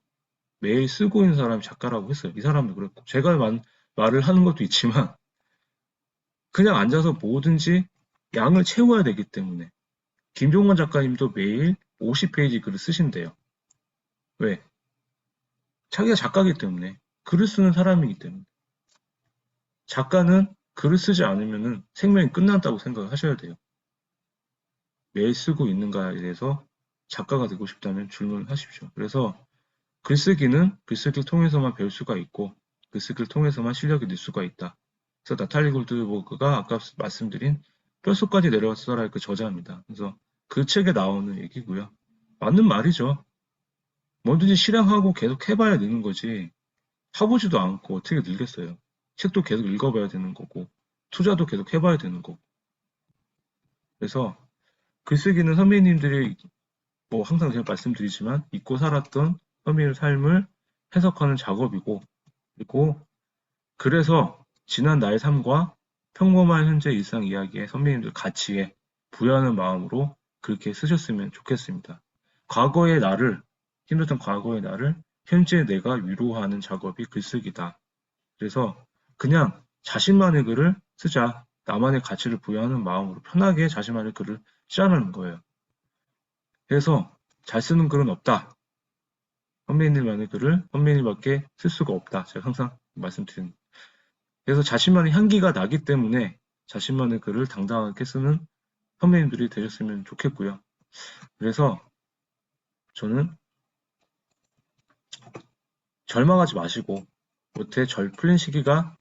매일 쓰고 있는 사람이 작가라고 했어요. 이 사람도 그랬고. 제가 말을 하는 것도 있지만 그냥 앉아서 뭐든지 양을 채워야 되기 때문에 김종원 작가님도 매일 50페이지 글을 쓰신대요. 왜? 자기가 작가이기 때문에 글을 쓰는 사람이기 때문에 작가는 글을 쓰지 않으면 생명이 끝난다고 생각을 하셔야 돼요. 매일 쓰고 있는가에 대해서 작가가 되고 싶다면 질문하십시오. 그래서 글쓰기는 글쓰기를 통해서만 배울 수가 있고 글쓰기를 통해서만 실력이 늘 수가 있다. 그래서 나탈리 골드버그가 아까 말씀드린 뼛속까지 내려왔어라의 그 저자입니다. 그래서 그 책에 나오는 얘기고요. 맞는 말이죠. 뭐든지 실행하고 계속 해봐야 느는 거지. 해보지도 않고 어떻게 늘겠어요. 책도 계속 읽어봐야 되는 거고 투자도 계속 해봐야 되는 거고. 그래서 글쓰기는 선배님들이 뭐 항상 제가 말씀드리지만 잊고 살았던 선배님의 삶을 해석하는 작업이고 그리고 그래서 지난 나의 삶과 평범한 현재 일상 이야기에 선배님들 가치에 부여하는 마음으로 그렇게 쓰셨으면 좋겠습니다. 과거의 나를, 힘들었던 과거의 나를 현재 내가 위로하는 작업이 글쓰기다. 그래서 그냥 자신만의 글을 쓰자. 나만의 가치를 부여하는 마음으로 편하게 자신만의 글을 쓰자는 거예요. 그래서 잘 쓰는 글은 없다. 선배님만의 글을 선배님밖에 쓸 수가 없다. 제가 항상 말씀드립니다. 그래서 자신만의 향기가 나기 때문에 자신만의 글을 당당하게 쓰는 선배님들이 되셨으면 좋겠고요. 그래서 저는 절망하지 마시고 못해 절 풀린 시기가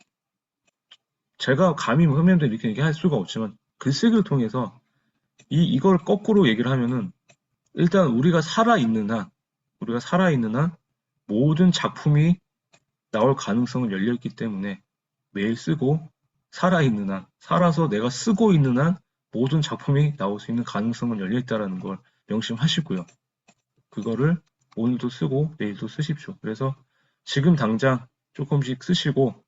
제가 감히 선배님들 이렇게 얘기할 수가 없지만 글쓰기를 통해서 이걸 거꾸로 얘기를 하면은 일단 우리가 살아있는 한 모든 작품이 나올 가능성은 열려있기 때문에 매일 쓰고 살아있는 한, 살아서 내가 쓰고 있는 한 모든 작품이 나올 수 있는 가능성은 열려있다는 걸 명심하시고요. 그거를 오늘도 쓰고 내일도 쓰십시오. 그래서 지금 당장 조금씩 쓰시고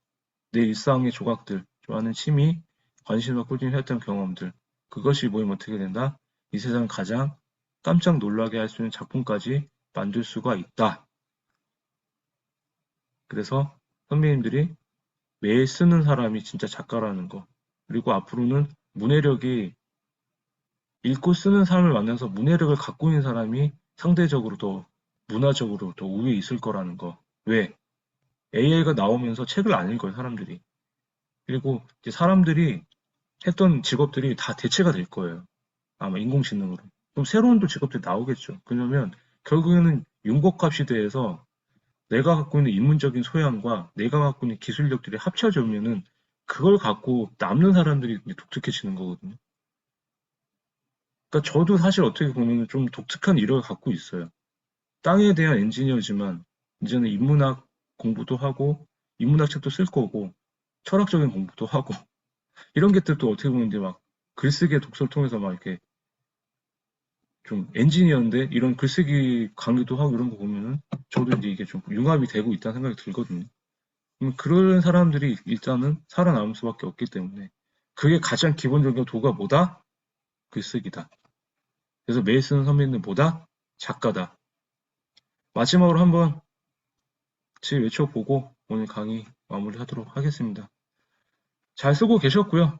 내 일상의 조각들, 좋아하는 취미, 관심과 꾸준히 했던 경험들 그것이 모이면 어떻게 된다? 이 세상 가장 깜짝 놀라게 할 수 있는 작품까지 만들 수가 있다. 그래서 선배님들이 매일 쓰는 사람이 진짜 작가라는 거. 그리고 앞으로는 문해력이 읽고 쓰는 사람을 만나서 문해력을 갖고 있는 사람이 상대적으로 더 문화적으로 더 우위에 있을 거라는 거. 왜? AI가 나오면서 책을 안 읽어요, 사람들이. 그리고 이제 사람들이 했던 직업들이 다 대체가 될 거예요. 아마 인공지능으로. 그럼 새로운 또 직업들이 나오겠죠. 그러면 결국에는 융복합 시대에서 내가 갖고 있는 인문적인 소양과 내가 갖고 있는 기술력들이 합쳐지면은 그걸 갖고 남는 사람들이 독특해지는 거거든요. 그러니까 저도 사실 어떻게 보면 좀 독특한 이력을 갖고 있어요. 땅에 대한 엔지니어지만 이제는 인문학 공부도 하고 인문학 책도 쓸 거고 철학적인 공부도 하고 이런 것들도 어떻게 보면 이제 막 글쓰기의 독서를 통해서 막 이렇게 좀 엔지니어인데 이런 글쓰기 강의도 하고 이런 거 보면은 저도 이제 이게 좀 융합이 되고 있다는 생각이 들거든요. 그런 사람들이 일단은 살아남을 수밖에 없기 때문에 그게 가장 기본적인 도가 뭐다? 글쓰기다. 그래서 매일 쓰는 선배님은 뭐다? 작가다. 마지막으로 한번 같이 외쳐보고 오늘 강의 마무리하도록 하겠습니다. 잘 쓰고 계셨고요.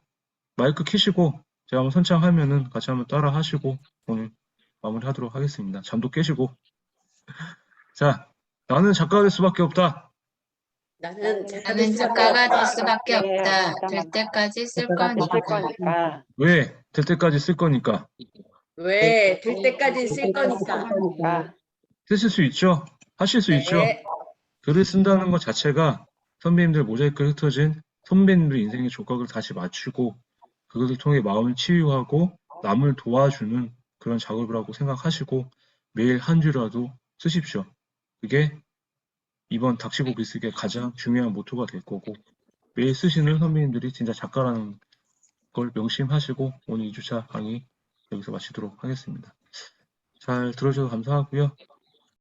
마이크 켜시고 제가 한번 선창하면은 같이 한번 따라 하시고 오늘 마무리하도록 하겠습니다. 잠도 깨시고. 자, 나는 작가가 될 수밖에 없다. 나는 나는 작가가 될 수밖에 없다. 없다. 될 때까지 쓸 작가가 거니까. 될 거니까. 왜? 될 때까지 쓸 거니까. 왜? 될 때까지 쓸 거니까. 쓰실 수 있죠? 하실 수 있죠? 네. 글을 쓴다는 것 자체가 선배님들 모자이크를 흩어진 선배님들 인생의 족각을 다시 맞추고 그것을 통해 마음을 치유하고 남을 도와주는 그런 작업이라고 생각하시고 매일 한 줄이라도 쓰십시오. 그게 이번 닥치고 글쓰기의 가장 중요한 모토가 될 거고 매일 쓰시는 선배님들이 진짜 작가라는 걸 명심하시고 오늘 2주차 강의 여기서 마치도록 하겠습니다. 잘 들어주셔서 감사하고요.